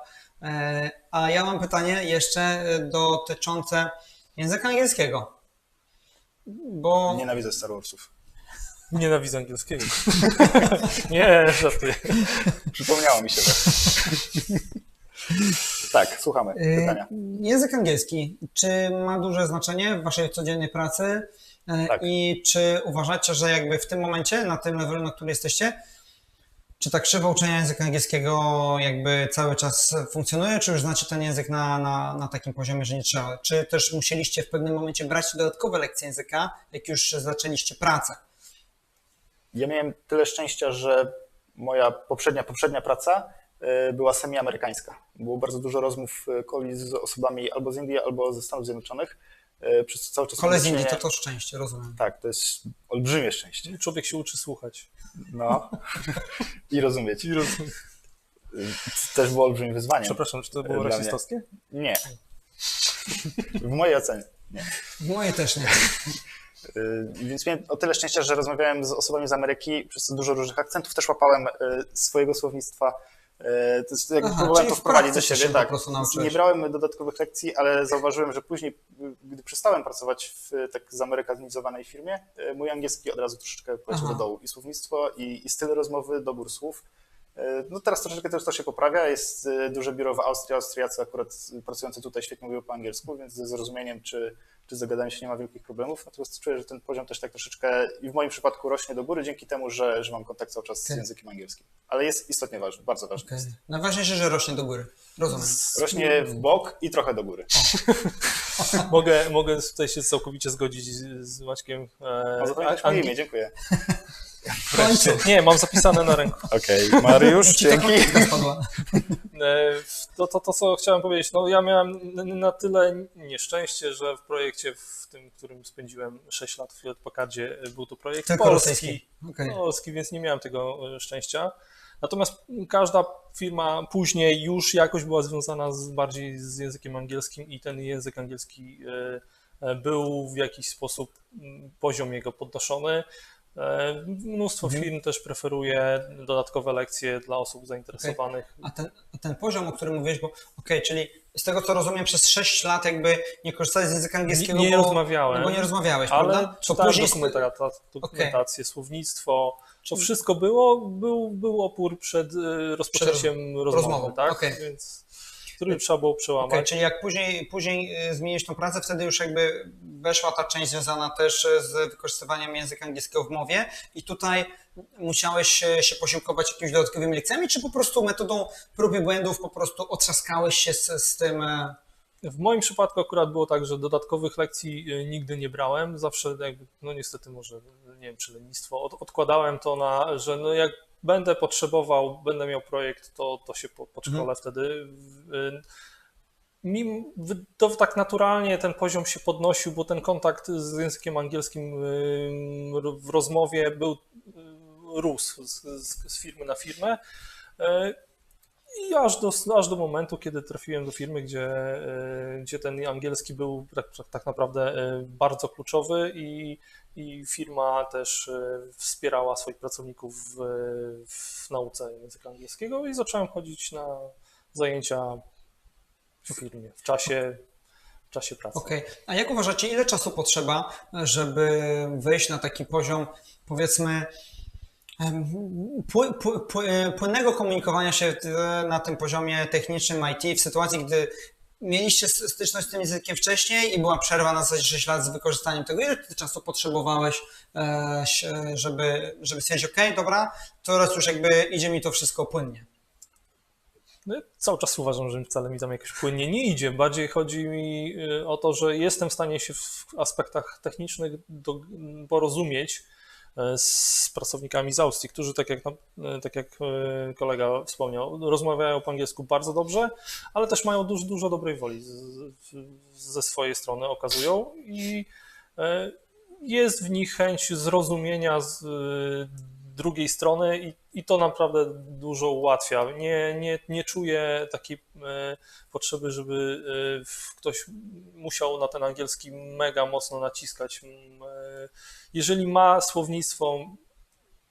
A ja mam pytanie jeszcze dotyczące języka angielskiego. Bo... Nienawidzę Star Warsów. Nienawidzę angielskiego. Nie, żartuję. Przypomniało mi się. Tak, słuchamy pytania. Język angielski, czy ma duże znaczenie w waszej codziennej pracy? Tak. I czy uważacie, że jakby w tym momencie, na tym levelu, na którym jesteście, czy ta krzywa uczenia języka angielskiego jakby cały czas funkcjonuje, czy już znacie ten język na takim poziomie, że nie trzeba? Czy też musieliście w pewnym momencie brać dodatkowe lekcje języka, jak już zaczęliście pracę? Ja miałem tyle szczęścia, że moja poprzednia praca była semi-amerykańska. Było bardzo dużo rozmów z osobami albo z Indii, albo ze Stanów Zjednoczonych. Przez cały czas Kole z Indii to szczęście, rozumiem. Tak, to jest olbrzymie szczęście. Człowiek się uczy słuchać. No i rozumieć. Też było olbrzymie wyzwanie. Przepraszam, czy to było rasistowskie? Nie. W mojej ocenie nie. W mojej też nie. Więc miałem o tyle szczęścia, że rozmawiałem z osobami z Ameryki, przez to dużo różnych akcentów też łapałem swojego słownictwa. To jest jakby próbowałem to wprowadzić do siebie. Tak. Nie brałem dodatkowych lekcji, ale zauważyłem, że później, gdy przestałem pracować w tak zamerykanizowanej firmie, mój angielski od razu troszeczkę poleciał do dołu. I słownictwo, i styl rozmowy, dobór słów. No teraz troszeczkę też to się poprawia. Jest duże biuro w Austrii. Austriacy akurat pracujący tutaj świetnie mówią po angielsku, więc ze zrozumieniem czy z zagadami się nie ma wielkich problemów. Natomiast czuję, że ten poziom też tak troszeczkę i w moim przypadku rośnie do góry dzięki temu, że mam kontakt cały czas z językiem angielskim. Ale jest istotnie ważny, bardzo ważny. Jest. Najważniejsze, że rośnie do góry. Rozumiem. Rośnie w bok i trochę do góry. Mogę tutaj się całkowicie zgodzić z Maćkiem. Zapamiętać moje imię, dziękuję. Nie, mam zapisane na ręku. Okej, Mariusz, dzięki. To, co chciałem powiedzieć, no ja miałem na tyle nieszczęście, że w projekcie, w tym, którym spędziłem 6 lat w Hewlett-Packardzie, był to projekt polski, więc nie miałem tego szczęścia. Natomiast każda firma później już jakoś była związana bardziej z językiem angielskim i ten język angielski był w jakiś sposób poziom jego podnoszony. Mnóstwo firm też preferuje dodatkowe lekcje dla osób zainteresowanych. A ten poziom, o którym mówiłeś, bo czyli z tego co rozumiem, przez 6 lat jakby nie korzystałeś z języka angielskiego, Nie rozmawiałem, bo nie rozmawiałeś, ale prawda? czytałem dokumentację, słownictwo, to wszystko było, był opór przed rozpoczęciem rozmowy, tak? Więc, który trzeba było przełamać. Czyli jak później zmieniłeś tą pracę, wtedy już jakby weszła ta część związana też z wykorzystywaniem języka angielskiego w mowie i tutaj musiałeś się posiłkować jakimiś dodatkowymi lekcjami, czy po prostu metodą prób i błędów po prostu otrzaskałeś się z tym? W moim przypadku akurat było tak, że dodatkowych lekcji nigdy nie brałem, zawsze jakby, no niestety może, nie wiem, czy lenistwo, odkładałem to że no jak będę potrzebował, będę miał projekt, to się podszkolę wtedy. To tak naturalnie ten poziom się podnosił, bo ten kontakt z językiem angielskim w rozmowie rósł z firmy na firmę. I aż do momentu, kiedy trafiłem do firmy, gdzie ten angielski był tak naprawdę bardzo kluczowy i firma też wspierała swoich pracowników w nauce języka angielskiego i zacząłem chodzić na zajęcia w firmie, w czasie pracy. A jak uważacie, ile czasu potrzeba, żeby wejść na taki poziom, powiedzmy, płynnego komunikowania się na tym poziomie technicznym IT w sytuacji, gdy mieliście styczność z tym językiem wcześniej i była przerwa na zasadzie 6 lat z wykorzystaniem tego? Ile ty czasu potrzebowałeś, żeby stwierdzić, dobra, teraz już jakby idzie mi to wszystko płynnie? No, cały czas uważam, że wcale mi tam jakoś płynnie nie idzie. Bardziej chodzi mi o to, że jestem w stanie się w aspektach technicznych porozumieć z pracownikami z Austrii, którzy tak jak kolega wspomniał, rozmawiają po angielsku bardzo dobrze, ale też mają dużo dobrej woli ze swojej strony okazują i jest w nich chęć zrozumienia z drugiej strony i to naprawdę dużo ułatwia. Nie czuję takiej potrzeby, żeby ktoś musiał na ten angielski mega mocno naciskać. Jeżeli ma słownictwo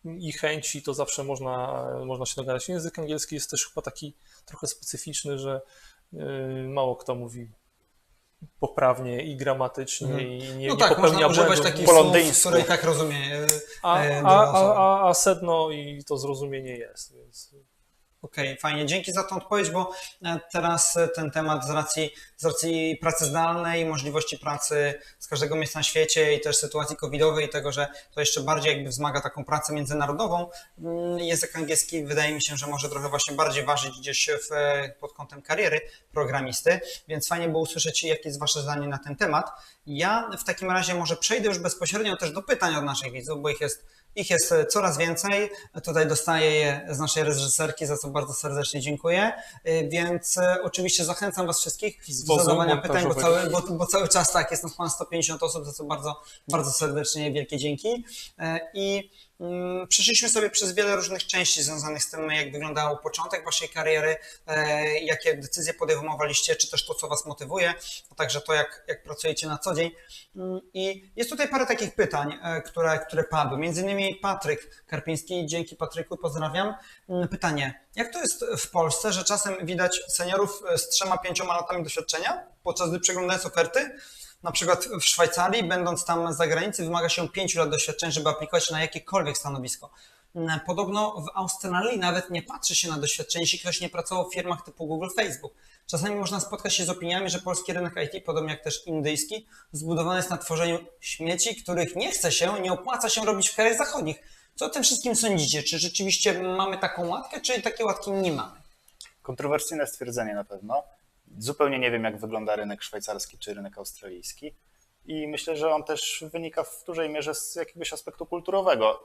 i chęci, to zawsze można się dogadać. Język angielski jest też chyba taki trochę specyficzny, że mało kto mówi poprawnie i gramatycznie i nie popełnia błędów po londyńsku, które i tak rozumie. A sedno i to zrozumienie jest. Więc... Fajnie. Dzięki za tą odpowiedź, bo teraz ten temat z racji pracy zdalnej, możliwości pracy z każdego miejsca na świecie i też sytuacji covidowej i tego, że to jeszcze bardziej jakby wzmaga taką pracę międzynarodową. Język angielski wydaje mi się, że może trochę właśnie bardziej ważyć gdzieś pod kątem kariery programisty, więc fajnie było usłyszeć, jakie jest wasze zdanie na ten temat. Ja w takim razie może przejdę już bezpośrednio też do pytań od naszych widzów, bo ich jest coraz więcej. Tutaj dostaję je z naszej reżyserki, za co bardzo serdecznie dziękuję. Więc oczywiście zachęcam was wszystkich do zadawania pytań, bo cały czas tak, jest nas ponad 150 osób, za co bardzo, bardzo serdecznie wielkie dzięki. I przeszliśmy sobie przez wiele różnych części związanych z tym, jak wyglądał początek waszej kariery, jakie decyzje podejmowaliście, czy też to, co was motywuje, a także to, jak pracujecie na co dzień. I jest tutaj parę takich pytań, które padły. Między innymi Patryk Karpiński, dzięki Patryku, pozdrawiam. Pytanie, jak to jest w Polsce, że czasem widać seniorów z 3-5 latami doświadczenia, podczas gdy przeglądając oferty, na przykład w Szwajcarii, będąc tam za granicą, wymaga się 5 lat doświadczenia, żeby aplikować na jakiekolwiek stanowisko. Podobno w Australii nawet nie patrzy się na doświadczenie, jeśli ktoś nie pracował w firmach typu Google, Facebook. Czasami można spotkać się z opiniami, że polski rynek IT, podobnie jak też indyjski, zbudowany jest na tworzeniu śmieci, których nie opłaca się robić w krajach zachodnich. Co o tym wszystkim sądzicie? Czy rzeczywiście mamy taką łatkę, czy takiej łatki nie mamy? Kontrowersyjne stwierdzenie na pewno. Zupełnie nie wiem, jak wygląda rynek szwajcarski czy rynek australijski i myślę, że on też wynika w dużej mierze z jakiegoś aspektu kulturowego.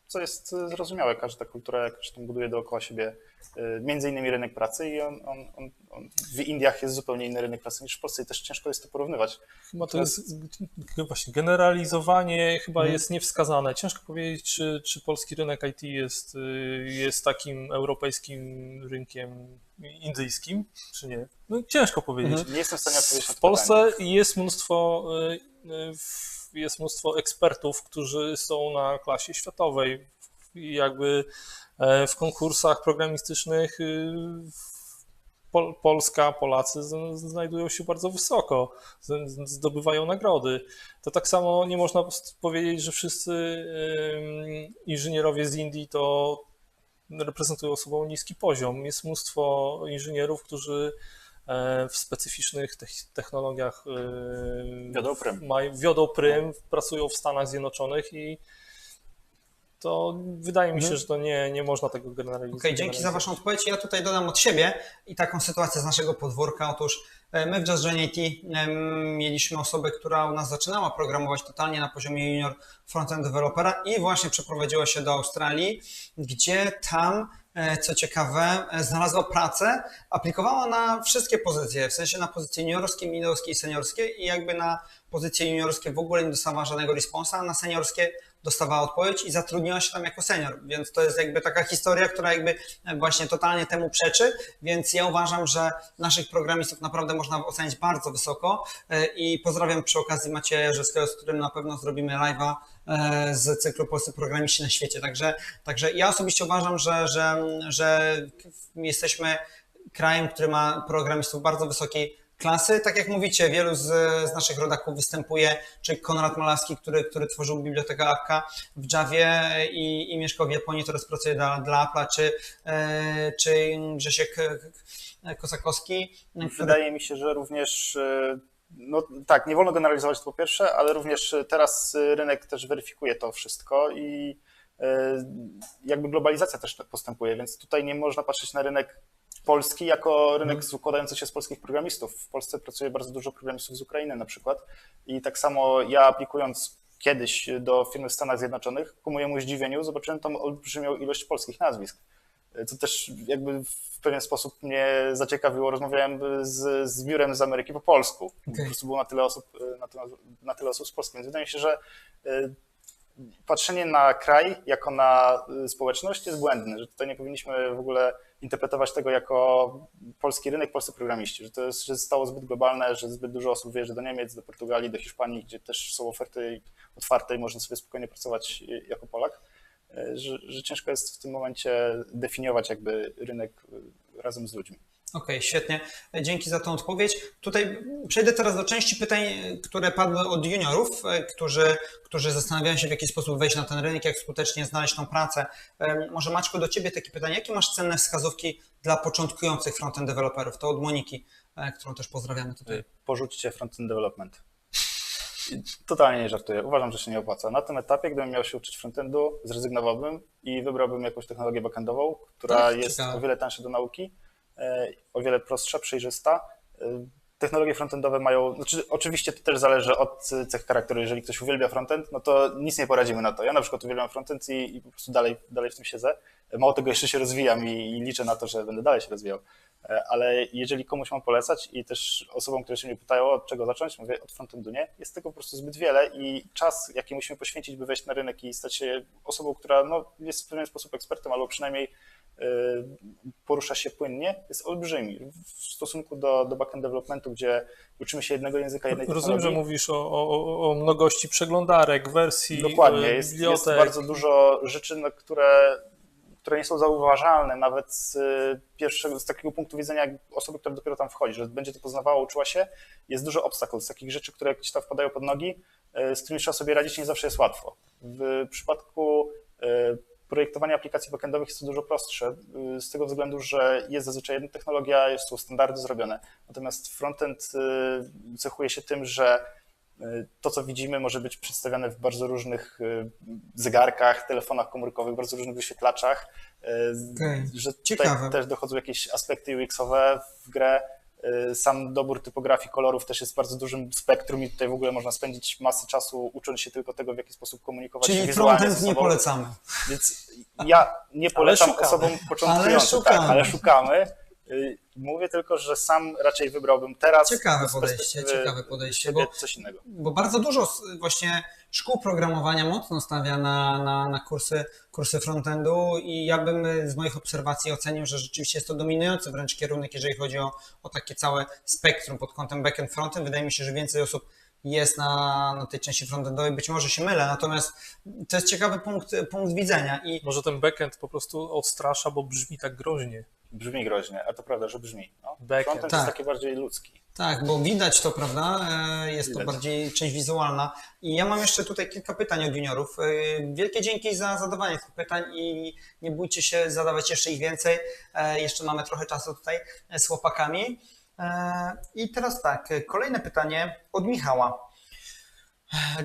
co jest zrozumiałe. Każda kultura jakoś tam buduje dookoła siebie między innymi rynek pracy i w Indiach jest zupełnie inny rynek pracy niż w Polsce i też ciężko jest to porównywać. Chyba to jest właśnie generalizowanie chyba jest niewskazane. Ciężko powiedzieć, czy polski rynek IT jest takim europejskim rynkiem indyjskim, czy nie. No, ciężko powiedzieć. Nie jestem w stanie odpowiedzieć na to W Polsce pytanie. jest mnóstwo ekspertów, którzy są na klasie światowej i jakby w konkursach programistycznych Polska, Polacy znajdują się bardzo wysoko, zdobywają nagrody. To tak samo nie można powiedzieć, że wszyscy inżynierowie z Indii to reprezentują sobą niski poziom. Jest mnóstwo inżynierów, którzy w specyficznych technologiach wiodą prym, pracują w Stanach Zjednoczonych i to wydaje mi się, że to nie można tego generalizować. Okej, dzięki za Waszą odpowiedź. Ja tutaj dodam od siebie i taką sytuację z naszego podwórka. Otóż my w Just Join IT mieliśmy osobę, która u nas zaczynała programować totalnie na poziomie junior frontend developera i właśnie przeprowadziła się do Australii, gdzie tam, co ciekawe, znalazła pracę, aplikowała na wszystkie pozycje, w sensie na pozycje juniorskie, middleskie i seniorskie i jakby na pozycje juniorskie w ogóle nie dostawała żadnego responsa, na seniorskie dostawała odpowiedź i zatrudniła się tam jako senior, więc to jest jakby taka historia, która jakby właśnie totalnie temu przeczy, więc ja uważam, że naszych programistów naprawdę można ocenić bardzo wysoko i pozdrawiam przy okazji Macieja Jerzewskiego, z którym na pewno zrobimy live'a z cyklu Polscy Programiści na świecie, także ja osobiście uważam, że jesteśmy krajem, który ma programistów bardzo wysokiej klasy. Tak jak mówicie, wielu z naszych rodaków występuje, czy Konrad Malarski, który tworzył bibliotekę Apka w Javie i mieszkał w Japonii, teraz pracuje dla Apple'a, czy Grzesiek Kosakowski. Wydaje mi się, że również, no tak, nie wolno generalizować to po pierwsze, ale również teraz rynek też weryfikuje to wszystko i jakby globalizacja też postępuje, więc tutaj nie można patrzeć na rynek polski jako rynek składający się z polskich programistów. W Polsce pracuje bardzo dużo programistów z Ukrainy na przykład i tak samo ja aplikując kiedyś do firmy w Stanach Zjednoczonych, ku mojemu zdziwieniu zobaczyłem tam olbrzymią ilość polskich nazwisk, co też jakby w pewien sposób mnie zaciekawiło. Rozmawiałem z biurem z Ameryki po polsku. Po prostu było na tyle osób z Polski, więc wydaje mi się, że patrzenie na kraj jako na społeczność jest błędne, że tutaj nie powinniśmy w ogóle interpretować tego jako polski rynek, polscy programiści, że zostało zbyt globalne, że zbyt dużo osób wyjeżdża do Niemiec, do Portugalii, do Hiszpanii, gdzie też są oferty otwarte i można sobie spokojnie pracować jako Polak, że ciężko jest w tym momencie definiować jakby rynek razem z ludźmi. Okej, świetnie. Dzięki za tą odpowiedź. Tutaj przejdę teraz do części pytań, które padły od juniorów, którzy zastanawiają się, w jaki sposób wejść na ten rynek, jak skutecznie znaleźć tą pracę. Może Maćku, do Ciebie takie pytanie. Jakie masz cenne wskazówki dla początkujących frontend deweloperów? To od Moniki, którą też pozdrawiamy tutaj. Porzućcie frontend development. Totalnie nie żartuję. Uważam, że się nie opłaca. Na tym etapie, gdybym miał się uczyć frontendu, zrezygnowałbym i wybrałbym jakąś technologię backendową, która jest o wiele tańsza do nauki, o wiele prostsza, przejrzysta. Technologie frontendowe mają, znaczy oczywiście to też zależy od cech charakteru. Jeżeli ktoś uwielbia frontend, no to nic nie poradzimy na to. Ja na przykład uwielbiam frontend i po prostu dalej w tym siedzę. Mało tego, jeszcze się rozwijam i liczę na to, że będę dalej się rozwijał. Ale jeżeli komuś mam polecać i też osobom, które się mnie pytają, od czego zacząć, mówię od frontendu nie. Jest tego po prostu zbyt wiele i czas, jaki musimy poświęcić, by wejść na rynek i stać się osobą, która no, jest w pewien sposób ekspertem, albo przynajmniej porusza się płynnie, jest olbrzymi w stosunku do backend developmentu, gdzie uczymy się jednego języka, jednej technologii. Rozumiem, że mówisz o mnogości przeglądarek, wersji, dokładnie, bibliotek. jest bardzo dużo rzeczy, które nie są zauważalne nawet z takiego punktu widzenia osoby, która dopiero tam wchodzi, że będzie to poznawała, uczyła się. Jest dużo obstacles, takich rzeczy, które gdzieś tam wpadają pod nogi, z którymi trzeba sobie radzić, nie zawsze jest łatwo. W przypadku projektowania aplikacji backendowych jest to dużo prostsze, z tego względu, że jest zazwyczaj jedna technologia, są standardy zrobione. Natomiast frontend cechuje się tym, że to, co widzimy, może być przedstawiane w bardzo różnych zegarkach, telefonach komórkowych, bardzo różnych wyświetlaczach, że tutaj też dochodzą jakieś aspekty UX-owe w grę, Sam dobór typografii, kolorów też jest w bardzo dużym spektrum i tutaj w ogóle można spędzić masę czasu ucząc się tylko tego, w jaki sposób komunikować się Czyli wizualnie frontend ze nie sobą. polecamy. Więc ja nie polecam szukamy. osobom początkującym, ale szukamy. Mówię tylko, że sam raczej wybrałbym teraz Ciekawe z podejście, perspektywy ciekawe podejście, siebie bo coś innego. Bo bardzo dużo właśnie szkół programowania mocno stawia na kursy frontendu i ja bym z moich obserwacji ocenił, że rzeczywiście jest to dominujący wręcz kierunek, jeżeli chodzi o takie całe spektrum pod kątem backend, frontend. Wydaje mi się, że więcej osób jest na tej części frontendowej, być może się mylę, natomiast to jest ciekawy punkt widzenia. I Może ten backend po prostu odstrasza, bo brzmi tak groźnie. Brzmi groźnie, a to prawda, że brzmi. No. Backend. Frontend Tak. jest taki bardziej ludzki. tak, bo widać to, prawda? Jest to Widać. bardziej część wizualna. I ja mam jeszcze tutaj kilka pytań od juniorów. Wielkie dzięki za zadawanie tych pytań i nie bójcie się zadawać jeszcze ich więcej. Jeszcze mamy trochę czasu tutaj z chłopakami. I teraz tak, kolejne pytanie od Michała.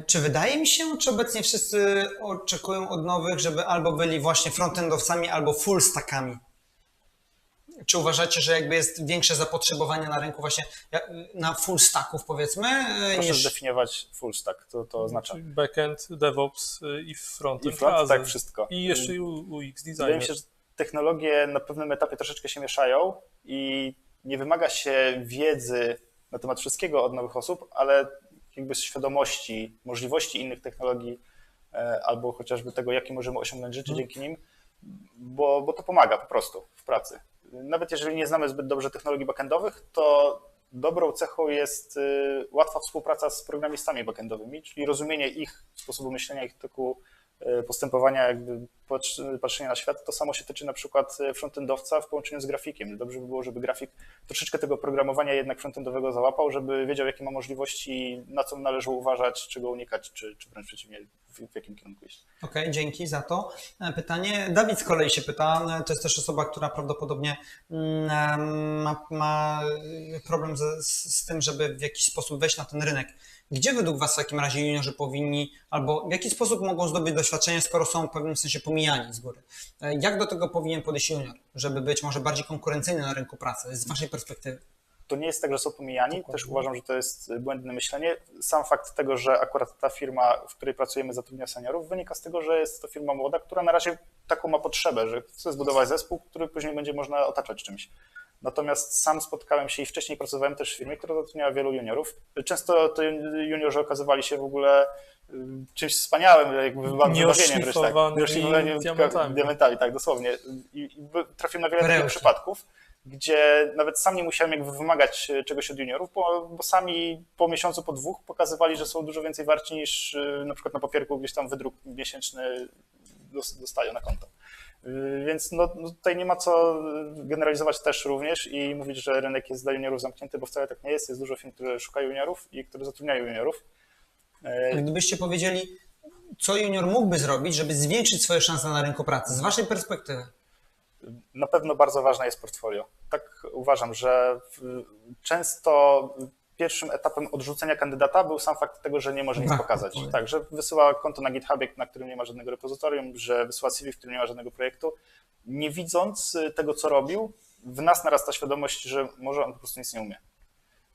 Czy wydaje mi się, czy obecnie wszyscy oczekują od nowych, żeby albo byli właśnie frontendowcami, albo full stackami? Czy uważacie, że jakby jest większe zapotrzebowanie na rynku właśnie na full stacków, powiedzmy? Proszę zdefiniować full stack, co to oznacza. Czyli backend, DevOps i frontend. I front, razem. tak, wszystko. I jeszcze UX Wydaje designer. mi się, że technologie na pewnym etapie troszeczkę się mieszają i nie wymaga się wiedzy na temat wszystkiego od nowych osób, ale jakby świadomości, możliwości innych technologii albo chociażby tego, jakie możemy osiągnąć życie dzięki nim, bo to pomaga po prostu w pracy. Nawet jeżeli nie znamy zbyt dobrze technologii backendowych, to dobrą cechą jest łatwa współpraca z programistami backendowymi, czyli rozumienie ich sposobu myślenia, ich toku postępowania, jakby patrzenia na świat. To samo się tyczy na przykład frontendowca w połączeniu z grafikiem. Dobrze by było, żeby grafik troszeczkę tego programowania jednak frontendowego załapał, żeby wiedział, jakie ma możliwości, na co należy uważać, czego unikać, czy wręcz przeciwnie, w jakim kierunku iść. Okej, dzięki za to pytanie. Dawid z kolei się pyta, to jest też osoba, która prawdopodobnie ma problem z tym, żeby w jakiś sposób wejść na ten rynek. Gdzie według Was w takim razie juniorzy powinni, albo w jaki sposób mogą zdobyć doświadczenie, skoro są w pewnym sensie pomijani z góry? Jak do tego powinien podejść junior, żeby być może bardziej konkurencyjny na rynku pracy, z Waszej perspektywy? To nie jest tak, że są pomijani, też uważam, że to jest błędne myślenie. Sam fakt tego, że akurat ta firma, w której pracujemy, zatrudnia seniorów, wynika z tego, że jest to firma młoda, która na razie taką ma potrzebę, że chce zbudować zespół, który później będzie można otaczać czymś. Natomiast sam spotkałem się i wcześniej pracowałem też w firmie, która zatrudniała wielu juniorów. Często to juniorzy okazywali się w ogóle czymś wspaniałym, jakby wybawieniem wręcz, tak. Diamentami, tak, dosłownie. I trafiłem na wiele takich przypadków, gdzie nawet sam nie musiałem jakby wymagać czegoś od juniorów, bo sami po miesiącu, po dwóch pokazywali, że są dużo więcej warci niż na przykład na papierku gdzieś tam wydruk miesięczny dostają na konto. Więc no, tutaj nie ma co generalizować też również i mówić, że rynek jest dla juniorów zamknięty, bo wcale tak nie jest. Jest dużo firm, które szukają juniorów i które zatrudniają juniorów. Gdybyście powiedzieli, co junior mógłby zrobić, żeby zwiększyć swoje szanse na rynku pracy, z Waszej perspektywy? Na pewno bardzo ważne jest portfolio. Tak uważam, że często pierwszym etapem odrzucenia kandydata był sam fakt tego, że nie może nic pokazać. Tak, że wysyła konto na GitHubie, na którym nie ma żadnego repozytorium, że wysyła CV, w którym nie ma żadnego projektu. Nie widząc tego, co robił, w nas narasta świadomość, że może on po prostu nic nie umie.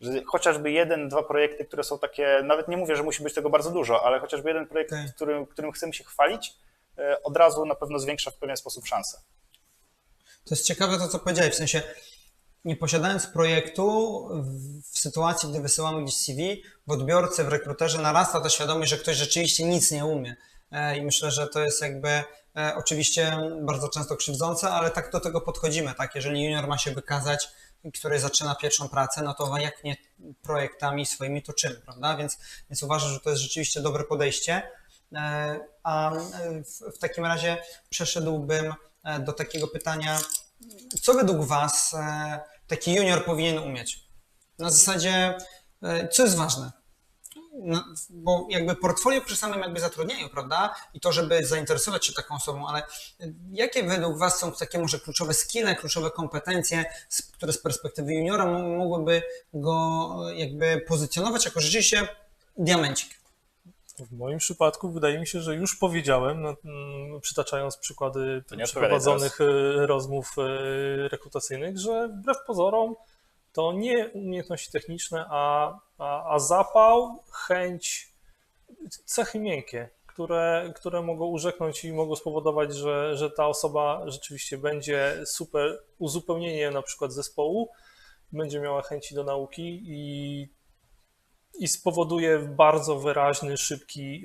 Że chociażby jeden, dwa projekty, które są takie, nawet nie mówię, że musi być tego bardzo dużo, ale chociażby jeden projekt, którym chcemy się chwalić, od razu na pewno zwiększa w pewien sposób szanse. To jest ciekawe to, co powiedziałeś, w sensie nie posiadając projektu, w sytuacji, gdy wysyłamy gdzieś CV, w odbiorcy, w rekruterze narasta ta świadomość, że ktoś rzeczywiście nic nie umie. I myślę, że to jest jakby oczywiście bardzo często krzywdzące, ale tak do tego podchodzimy, tak? Jeżeli junior ma się wykazać, który zaczyna pierwszą pracę, no to jak nie projektami swoimi to czym, prawda? Więc uważam, że to jest rzeczywiście dobre podejście. A w takim razie przeszedłbym do takiego pytania, co według Was taki junior powinien umieć? Na zasadzie, co jest ważne? No, bo jakby portfolio przy samym jakby zatrudnieniu, prawda? I to, żeby zainteresować się taką osobą, ale jakie według Was są takie może kluczowe skille, kluczowe kompetencje, które z perspektywy juniora mogłyby go jakby pozycjonować jako rzeczywiście diamencik? W moim przypadku wydaje mi się, że już powiedziałem, przytaczając przykłady przeprowadzonych rozmów rekrutacyjnych, że wbrew pozorom to nie umiejętności techniczne, a zapał, chęć, cechy miękkie, które mogą urzeknąć i mogą spowodować, że ta osoba rzeczywiście będzie super uzupełnieniem na przykład zespołu, będzie miała chęci do nauki i spowoduje bardzo wyraźny, szybki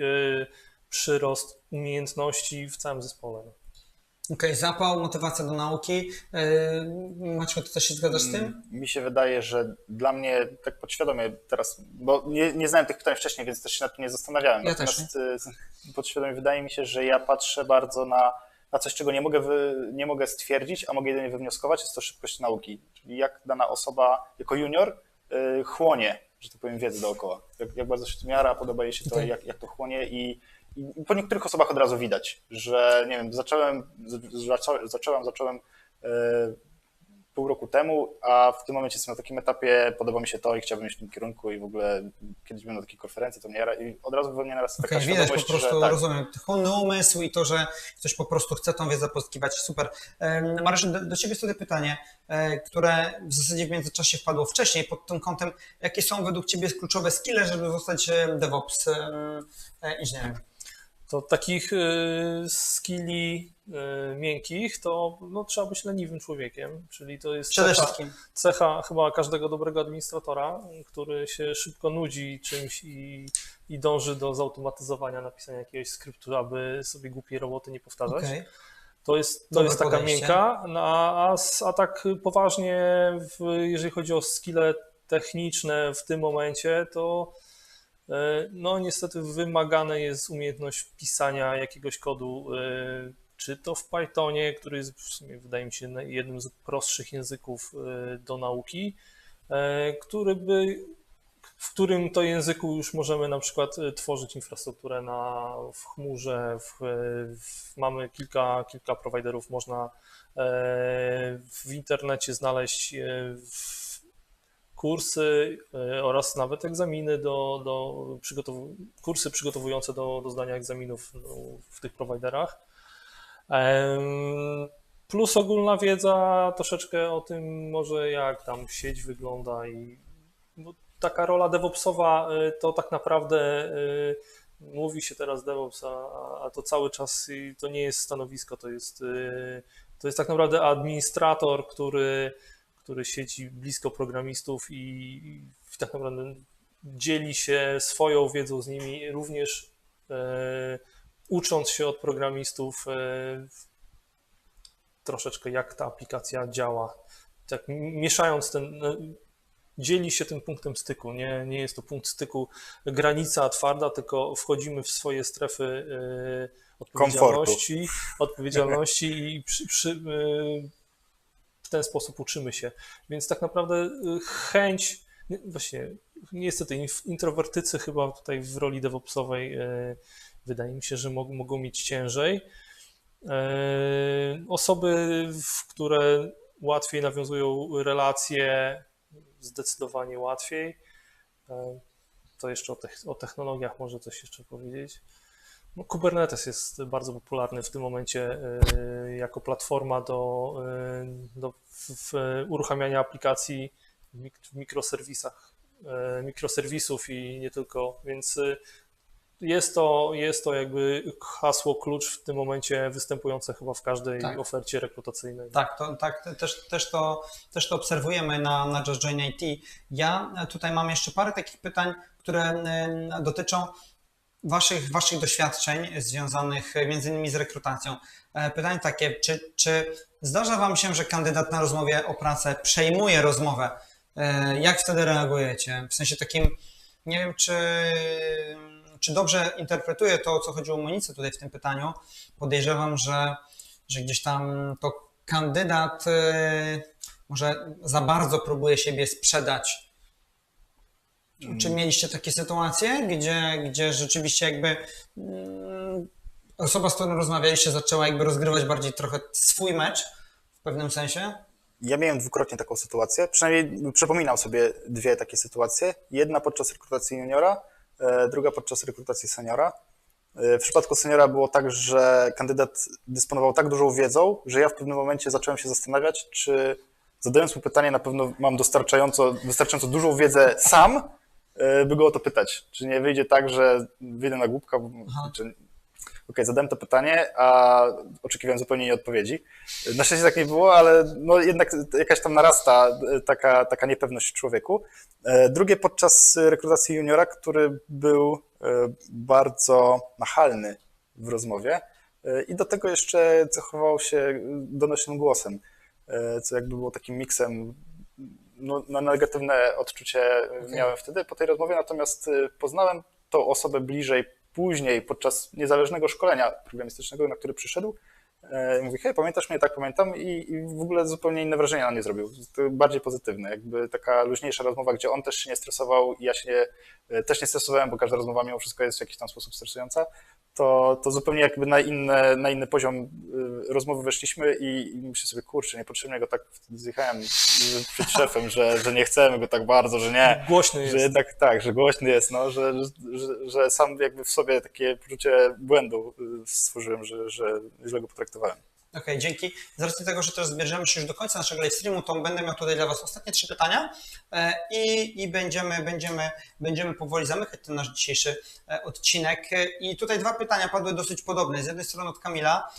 przyrost umiejętności w całym zespole. Okej, zapał, motywacja do nauki. Maćku, ty też się zgadzasz z tym? Mi się wydaje, że dla mnie tak podświadomie teraz, bo nie znałem tych pytań wcześniej, więc też się nad tym nie zastanawiałem. Ja Natomiast podświadomie wydaje mi się, że ja patrzę bardzo na coś, czego nie mogę stwierdzić, a mogę jedynie wywnioskować, jest to szybkość nauki. Czyli jak dana osoba jako junior chłonie, że tak powiem, wiedzę dookoła. Jak bardzo się tym jara, podoba jej się to, jak to chłonie i po niektórych osobach od razu widać, że nie wiem, zacząłem pół roku temu, a w tym momencie jestem na takim etapie, podoba mi się to i chciałbym iść w tym kierunku i w ogóle kiedyś byłem na takiej konferencji, to mnie jara i od razu we mnie naraz taka Widać świadomość, po prostu, że tak. rozumiem, chłonny umysł i to, że ktoś po prostu chce tą wiedzę pozyskiwać, super. Mariusz, do Ciebie jest tutaj pytanie, które w zasadzie w międzyczasie wpadło wcześniej pod tym kątem, jakie są według Ciebie kluczowe skille, żeby zostać DevOps inżynierem? To takich skilli miękkich to trzeba być leniwym człowiekiem, czyli to jest Przede wszystkim. cecha chyba każdego dobrego administratora, który się szybko nudzi czymś i dąży do zautomatyzowania, napisania jakiegoś skryptu, aby sobie głupiej roboty nie powtarzać. Okay. To jest taka miękka, a tak poważnie, jeżeli chodzi o skille techniczne w tym momencie, to niestety wymagane jest umiejętność pisania jakiegoś kodu, czy to w Pythonie, który jest w sumie, wydaje mi się, jednym z prostszych języków do nauki, w którym to języku już możemy na przykład tworzyć infrastrukturę w chmurze, mamy kilka prowajderów, można w internecie znaleźć kursy oraz nawet egzaminy kursy przygotowujące do zdania egzaminów w tych prowajderach. Plus ogólna wiedza troszeczkę o tym może jak tam sieć wygląda bo taka rola DevOpsowa to tak naprawdę mówi się teraz DevOps, a to cały czas to nie jest stanowisko, to jest tak naprawdę administrator, który siedzi blisko programistów i tak naprawdę dzieli się swoją wiedzą z nimi, również ucząc się od programistów troszeczkę jak ta aplikacja działa. Tak mieszając dzieli się tym punktem styku. Nie jest to punkt styku granica twarda, tylko wchodzimy w swoje strefy odpowiedzialności i w ten sposób uczymy się. Więc tak naprawdę chęć, właśnie niestety introwertycy chyba tutaj w roli DevOpsowej wydaje mi się, że mogą mieć ciężej. Osoby, które łatwiej nawiązują relacje, zdecydowanie łatwiej. To jeszcze o technologiach może coś jeszcze powiedzieć. Kubernetes jest bardzo popularny w tym momencie jako platforma do uruchamiania aplikacji w mikroserwisów i nie tylko, więc jest to jakby hasło klucz w tym momencie występujące chyba w każdej ofercie rekrutacyjnej. Tak, też to obserwujemy na Just Join IT. Ja tutaj mam jeszcze parę takich pytań, które dotyczą Waszych doświadczeń związanych między innymi z rekrutacją. Pytanie takie, czy zdarza Wam się, że kandydat na rozmowie o pracę przejmuje rozmowę? Jak wtedy reagujecie? W sensie takim, nie wiem, czy dobrze interpretuję to, o co chodziło Monice tutaj w tym pytaniu. Podejrzewam, że gdzieś tam to kandydat może za bardzo próbuje siebie sprzedać. Czy mieliście takie sytuacje, gdzie rzeczywiście jakby osoba, z którą rozmawialiście, zaczęła jakby rozgrywać bardziej trochę swój mecz w pewnym sensie? Ja miałem dwukrotnie taką sytuację, przynajmniej przypominam sobie dwie takie sytuacje. Jedna podczas rekrutacji juniora, druga podczas rekrutacji seniora. W przypadku seniora było tak, że kandydat dysponował tak dużą wiedzą, że ja w pewnym momencie zacząłem się zastanawiać, czy zadając mu pytanie, na pewno mam wystarczająco dużą wiedzę sam, by go o to pytać. Czy nie wyjdzie tak, że wyjdę na głupka, czy okej, zadałem to pytanie, a oczekiwałem zupełnie innej odpowiedzi. Na szczęście tak nie było, ale no jednak jakaś tam narasta taka niepewność w człowieku. Drugie, podczas rekrutacji juniora, który był bardzo nachalny w rozmowie i do tego jeszcze cechował się donośnym głosem, co jakby było takim miksem. No, negatywne odczucie miałem wtedy po tej rozmowie, natomiast poznałem tą osobę bliżej później, podczas niezależnego szkolenia programistycznego, na który przyszedł. Mówi, hej, pamiętasz mnie? Tak, pamiętam, i w ogóle zupełnie inne wrażenie na mnie zrobił. To bardziej pozytywne, jakby taka luźniejsza rozmowa, gdzie on też się nie stresował i ja się też nie stresowałem, bo każda rozmowa mimo wszystko jest w jakiś tam sposób stresująca. To zupełnie jakby na inny poziom rozmowy weszliśmy i myślę sobie, kurczę, niepotrzebnie go tak zjechałem przed szefem, że nie chcemy go tak bardzo, że nie. Głośny jest. Że jednak tak, że głośny jest, no, że sam jakby w sobie takie poczucie błędu stworzyłem, że źle go potraktowałem. Okej, dzięki. Z racji tego, że teraz zbierzemy się już do końca naszego live streamu, to będę miał tutaj dla Was ostatnie 3 pytania i będziemy powoli zamykać ten nasz dzisiejszy odcinek. I tutaj 2 pytania padły dosyć podobne. Z jednej strony od Kamila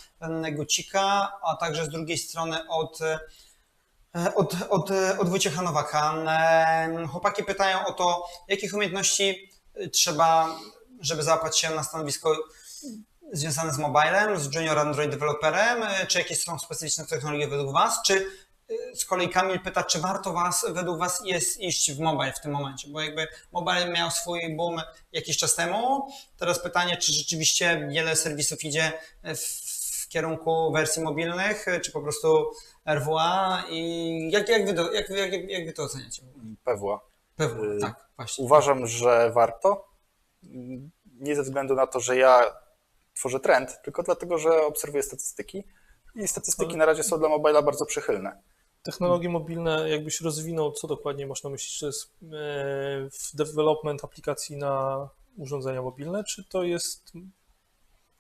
Gucika, a także z drugiej strony od Wojciecha Nowaka. Chłopaki pytają o to, jakich umiejętności trzeba, żeby załapać się na stanowisko związane z mobilem, z junior Android developerem, czy jakieś są specyficzne technologie według Was, czy z kolei Kamil pyta, czy warto według Was jest iść w mobile w tym momencie, bo jakby mobile miał swój boom jakiś czas temu, teraz pytanie, czy rzeczywiście wiele serwisów idzie w kierunku wersji mobilnych, czy po prostu RWA i jak wy to oceniacie? PWA. PWA, tak, właśnie. Uważam, że warto, nie ze względu na to, że ja tworzę trend, tylko dlatego, że obserwuję statystyki i statystyki na razie są dla mobila bardzo przychylne. Technologie mobilne, jakbyś rozwinął, co dokładnie masz na myśli? Czy to jest w development aplikacji na urządzenia mobilne, czy to jest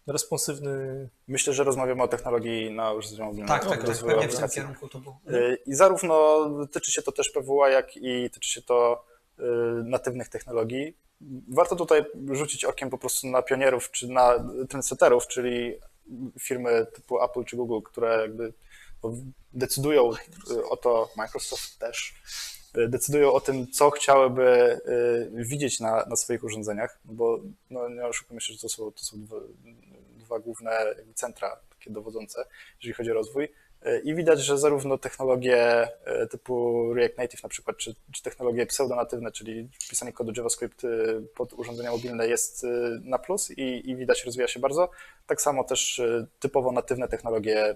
responsywny... Myślę, że rozmawiamy o technologii na urządzenia mobilne. Tak, rozwoju pewnie w tym aplikacji. kierunku to było. I zarówno tyczy się to też PWA, jak i tyczy się to natywnych technologii. Warto tutaj rzucić okiem po prostu na pionierów czy na trendsetterów, czyli firmy typu Apple czy Google, które jakby decydują o to, Microsoft też, decydują o tym, co chciałyby widzieć na swoich urządzeniach, bo no, nie oszukujmy się, że to są dwa główne centra takie dowodzące, jeżeli chodzi o rozwój. I widać, że zarówno technologie typu React Native na przykład, czy technologie pseudonatywne, czyli pisanie kodu JavaScript pod urządzenia mobilne jest na plus i widać, rozwija się bardzo. Tak samo też typowo natywne technologie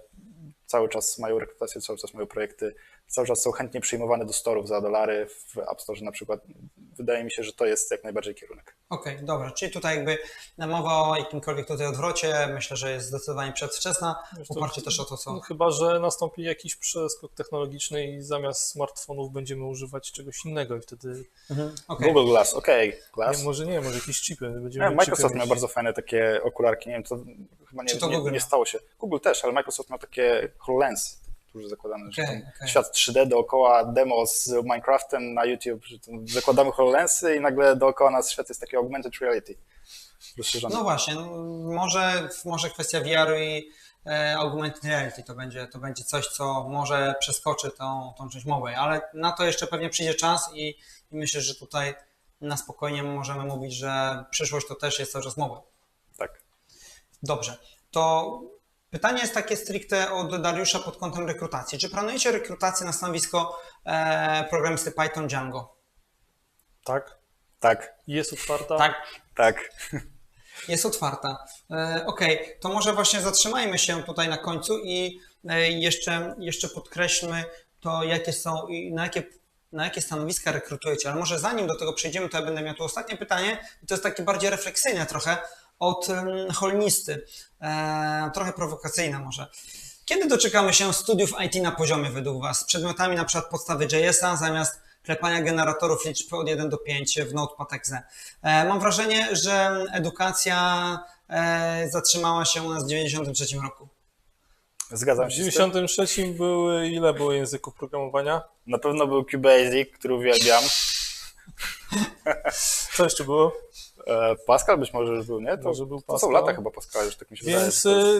cały czas mają rekrutację, cały czas mają projekty, cały czas są chętnie przyjmowane do storów za dolary w App Store na przykład. Wydaje mi się, że to jest jak najbardziej kierunek. Okej, dobra, czyli tutaj jakby mowa o jakimkolwiek tutaj odwrocie, myślę, że jest zdecydowanie przedwczesna, oparcie też o to, co... No, chyba że nastąpi jakiś przeskok technologiczny i zamiast smartfonów będziemy używać czegoś innego i wtedy... Okay. Google Glass, Glass. Może jakieś chipy. Microsoft miał bardzo fajne takie okularki, nie wiem, to chyba nie stało się. Google też, ale Microsoft miał takie HoloLens, duży zakładany, że świat 3D dookoła, demo z Minecraftem na YouTube, że zakładamy HoloLensy i nagle dookoła nas świat jest taki augmented reality. Rozszerzony. No właśnie, może kwestia VR i augmented reality to będzie coś, co może przeskoczy tą część mobile, ale na to jeszcze pewnie przyjdzie czas i myślę, że tutaj na spokojnie możemy mówić, że przyszłość to też jest cały czas mobile. Tak. Dobrze, to pytanie jest takie stricte od Dariusza pod kątem rekrutacji. Czy planujecie rekrutację na stanowisko programisty Python Django? Tak. Tak. Jest otwarta? Tak. Jest otwarta. Okej, to może właśnie zatrzymajmy się tutaj na końcu i jeszcze podkreślmy to, jakie są i na jakie stanowiska rekrutujecie. Ale może zanim do tego przejdziemy, to ja będę miał tu ostatnie pytanie. To jest takie bardziej refleksyjne trochę od Holnisty. Trochę prowokacyjne może. Kiedy doczekamy się studiów IT na poziomie według Was? Z przedmiotami na przykład podstawy JS-a zamiast klepania generatorów liczb od 1 do 5 w Notepad.exe. Mam wrażenie, że edukacja zatrzymała się u nas w 1993 roku. Zgadzam W się z tym. 93 ile było języków programowania? Na pewno był QBasic, który uwielbiam. Co jeszcze było? Pascal być może już był, nie? Może był To są Pascal. lata chyba Pascala, już tak mi się wydaje.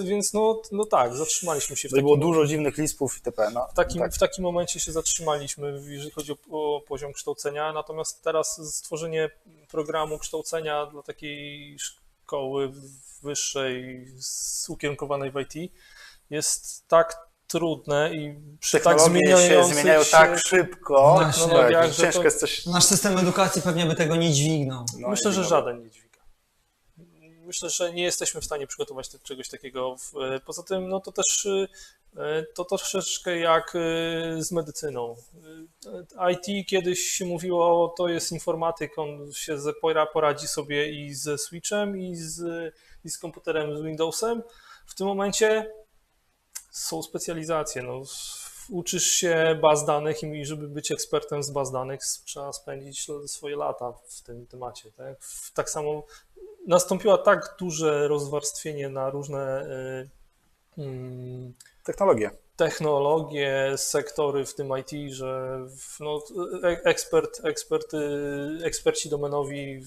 Więc no tak, zatrzymaliśmy się w No i było takim, dużo dziwnych lispów itp. No, tak. w takim momencie się zatrzymaliśmy, jeżeli chodzi o poziom kształcenia, natomiast teraz stworzenie programu kształcenia dla takiej szkoły wyższej ukierunkowanej w IT jest tak trudne i przy tak Technologie się zmieniają tak szybko, Technologiach, że ciężko to- jest coś... Nasz system edukacji pewnie by tego nie dźwignął. No, Myślę, że nie żaden nie dźwiga. Myślę, że nie jesteśmy w stanie przygotować czegoś takiego. Poza tym, no to też to troszeczkę jak z medycyną. IT kiedyś się mówiło, to jest informatyk, on się poradzi sobie i ze Switchem, i z komputerem, z Windowsem. W tym momencie są specjalizacje. No, uczysz się baz danych i żeby być ekspertem z baz danych, trzeba spędzić swoje lata w tym temacie. Tak, tak samo nastąpiło tak duże rozwarstwienie na różne Technologie. technologie, sektory w tym IT, że no, eksperci domenowi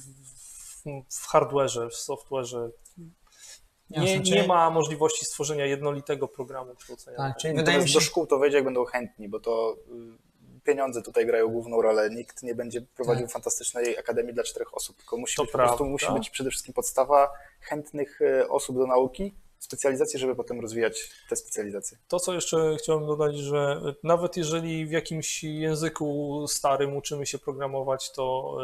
w hardware'ze, w software'ze Jasne, czyli- nie ma możliwości stworzenia jednolitego programu kształcenia. Tak, czyli Natomiast wydaje mi się, do szkół to wejdzie, jak będą chętni, bo to pieniądze tutaj grają główną rolę. Nikt nie będzie prowadził Tak. fantastycznej akademii dla 4 osób, tylko To musi prawda. być przede wszystkim podstawa chętnych osób do nauki, specjalizacji, żeby potem rozwijać te specjalizacje. To, co jeszcze chciałem dodać, że nawet jeżeli w jakimś języku starym uczymy się programować, to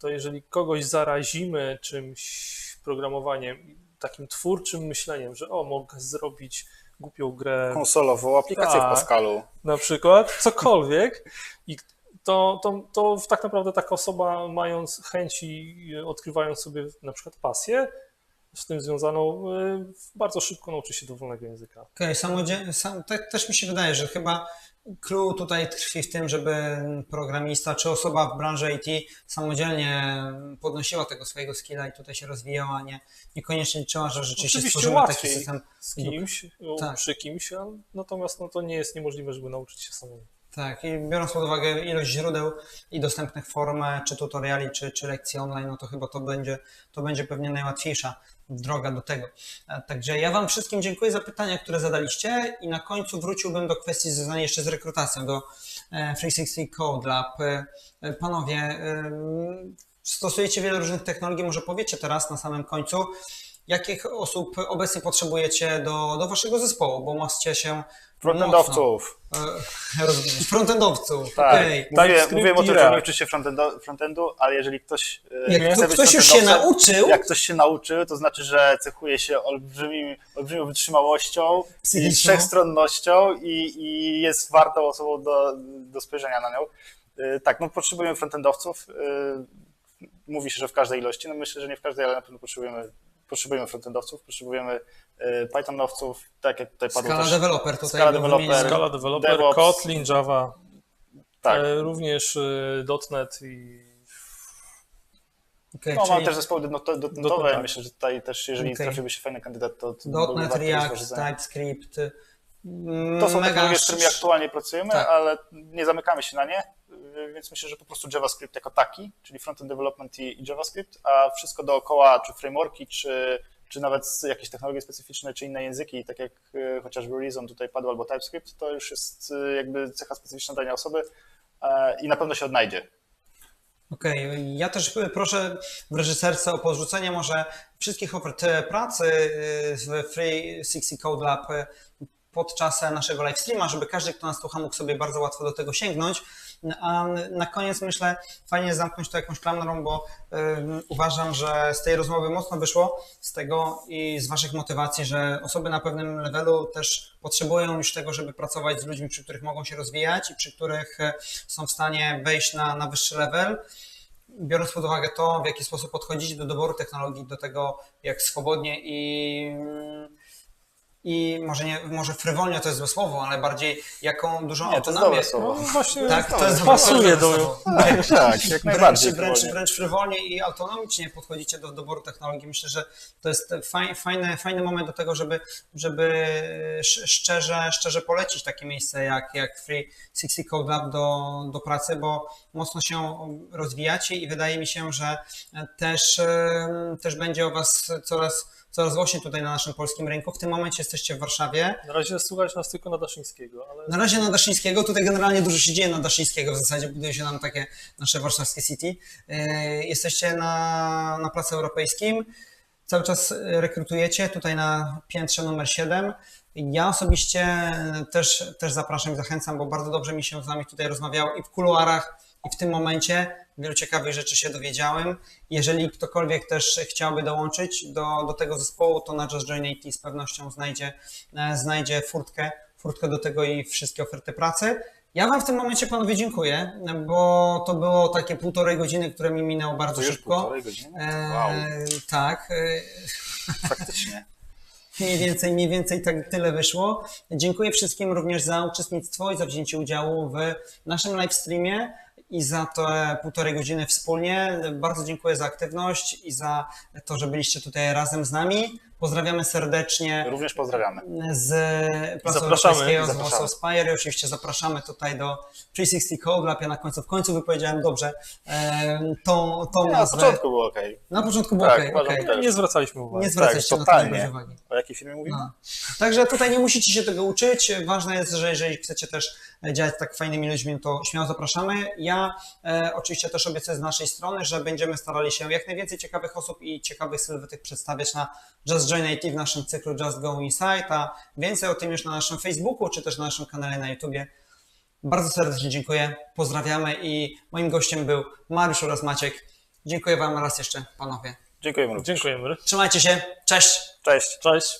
jeżeli kogoś zarazimy czymś programowaniem, takim twórczym myśleniem, że mogę zrobić głupią grę, Konsolową aplikację w Tak. Pascalu. na przykład, cokolwiek, i to tak naprawdę taka osoba, mając chęci, odkrywając sobie na przykład pasję z tym związaną, bardzo szybko nauczy się dowolnego języka. okej, też mi się wydaje, że chyba clue tutaj tkwi w tym, żeby programista czy osoba w branży IT samodzielnie podnosiła tego swojego skilla i tutaj się rozwijała, niekoniecznie liczyła, że rzeczywiście Oczywiście stworzymy taki łatwiej system. z kimś, Tak. przy kimś, natomiast no, to nie jest niemożliwe, żeby nauczyć się samemu. Tak, i biorąc pod uwagę ilość źródeł i dostępnych form, czy tutoriali, czy lekcji online, no to chyba to będzie pewnie najłatwiejsza droga do tego. Także ja Wam wszystkim dziękuję za pytania, które zadaliście i na końcu wróciłbym do kwestii związanej jeszcze z rekrutacją, do 360 Code Lab. Panowie, stosujecie wiele różnych technologii, może powiecie teraz na samym końcu, jakich osób obecnie potrzebujecie do Waszego zespołu, bo macie się Frontendowców. Frontendowców, Tak, okej. mówiłem o tym, i że nie React. uczy się frontendu, ale jeżeli ktoś Jak chce być ktoś już się frontendowcem, nauczył, jak ktoś się nauczył, to znaczy, że cechuje się olbrzymią wytrzymałością i Psychiczną. wszechstronnością i jest wartą osobą do spojrzenia na nią. Tak, no potrzebujemy frontendowców. Mówi się, że w każdej ilości, no myślę, że nie w każdej, ale na pewno potrzebujemy frontendowców, potrzebujemy Pythonowców, tak jak tutaj padło Scala też. Developer tutaj Scala był Developer. wymieniony. Scala Developer, DevOps. Kotlin, Java, Tak. również .NET i Okej, No, czyli mam też zespoły dotnetowe. tak. myślę, że tutaj też, jeżeli Okej. trafiłby się fajny kandydat, to byłby .NET, warty React, rozważenia. TypeScript. To są mega technologie, z którymi aktualnie pracujemy, Tak. ale nie zamykamy się na nie, więc myślę, że po prostu JavaScript jako taki, czyli frontend development i JavaScript, a wszystko dookoła, czy frameworki, czy nawet jakieś technologie specyficzne, czy inne języki, tak jak chociażby Reason tutaj padł, albo TypeScript, to już jest jakby cecha specyficzna danej osoby i na pewno się odnajdzie. Okej, ja też proszę w reżyserce o podrzucenie może wszystkich ofert pracy w Free 60 Code Lab podczas naszego live streama, żeby każdy, kto nas słucha, mógł sobie bardzo łatwo do tego sięgnąć. A na koniec myślę, fajnie jest zamknąć to jakąś klamrą, bo uważam, że z tej rozmowy mocno wyszło z tego i z Waszych motywacji, że osoby na pewnym levelu też potrzebują już tego, żeby pracować z ludźmi, przy których mogą się rozwijać i przy których są w stanie wejść na wyższy level. Biorąc pod uwagę to, w jaki sposób podchodzić do doboru technologii, do tego, jak swobodnie i może frywolnie to jest złe słowo, ale bardziej jaką dużą Nie, to jest autonomię. dobre słowo. No właśnie Tak, to jest pasuje dobre do... słowo. Tak, jak najbardziej. Wręcz frywolnie i autonomicznie podchodzicie do doboru technologii. Myślę, że to jest fajny moment do tego, żeby szczerze polecić takie miejsce jak Free 60 Code Lab do pracy, bo mocno się rozwijacie i wydaje mi się, że też będzie o Was coraz głośniej tutaj na naszym polskim rynku. W tym momencie jesteście w Warszawie. Na razie słuchać nas tylko na Daszyńskiego, ale... Na razie na Daszyńskiego, tutaj generalnie dużo się dzieje na Daszyńskiego, w zasadzie buduje się nam takie nasze warszawskie city. Jesteście na Placu Europejskim, cały czas rekrutujecie tutaj na piętrze numer 7. Ja osobiście też zapraszam i zachęcam, bo bardzo dobrze mi się z Wami tutaj rozmawiało i w kuluarach, i w tym momencie. Wielu ciekawych rzeczy się dowiedziałem. Jeżeli ktokolwiek też chciałby dołączyć do tego zespołu, to na Just Join IT z pewnością znajdzie furtkę do tego i wszystkie oferty pracy. Ja Wam w tym momencie, panowie, dziękuję, bo to było takie 1,5 godziny, które mi minęło bardzo To już szybko. 1,5 godziny? Wow. Tak. Faktycznie. Mniej więcej tak tyle wyszło. Dziękuję wszystkim również za uczestnictwo i za wzięcie udziału w naszym live streamie i za te 1,5 godziny wspólnie. Bardzo dziękuję za aktywność i za to, że byliście tutaj razem z nami. Pozdrawiamy serdecznie Również pozdrawiamy. z Placu Zapraszamy. Europejskiego, z Zapraszamy. Warsaw Spire. Oczywiście zapraszamy tutaj do 360 Code Lab. Ja w końcu wypowiedziałem dobrze tą Na nazwę. początku było ok. Na początku było Tak, okej, uważam okej. też. Nie zwracaliśmy uwagi. Nie zwracajcie Tak, na to totalnie. najbardziej uwagi. O jakiej firmie mówimy? No. Także tutaj nie musicie się tego uczyć. Ważne jest, że jeżeli chcecie też działać z tak fajnymi ludźmi, to śmiało zapraszamy. Ja oczywiście też obiecuję z naszej strony, że będziemy starali się jak najwięcej ciekawych osób i ciekawych sylwetek przedstawiać na Just Join IT w naszym cyklu Just Go Inside, a więcej o tym już na naszym Facebooku, czy też na naszym kanale na YouTubie. Bardzo serdecznie dziękuję, pozdrawiamy i moim gościem był Mariusz oraz Maciek. Dziękuję Wam raz jeszcze, panowie. Dziękujemy również. Dziękujemy. Trzymajcie się, cześć! Cześć. Cześć.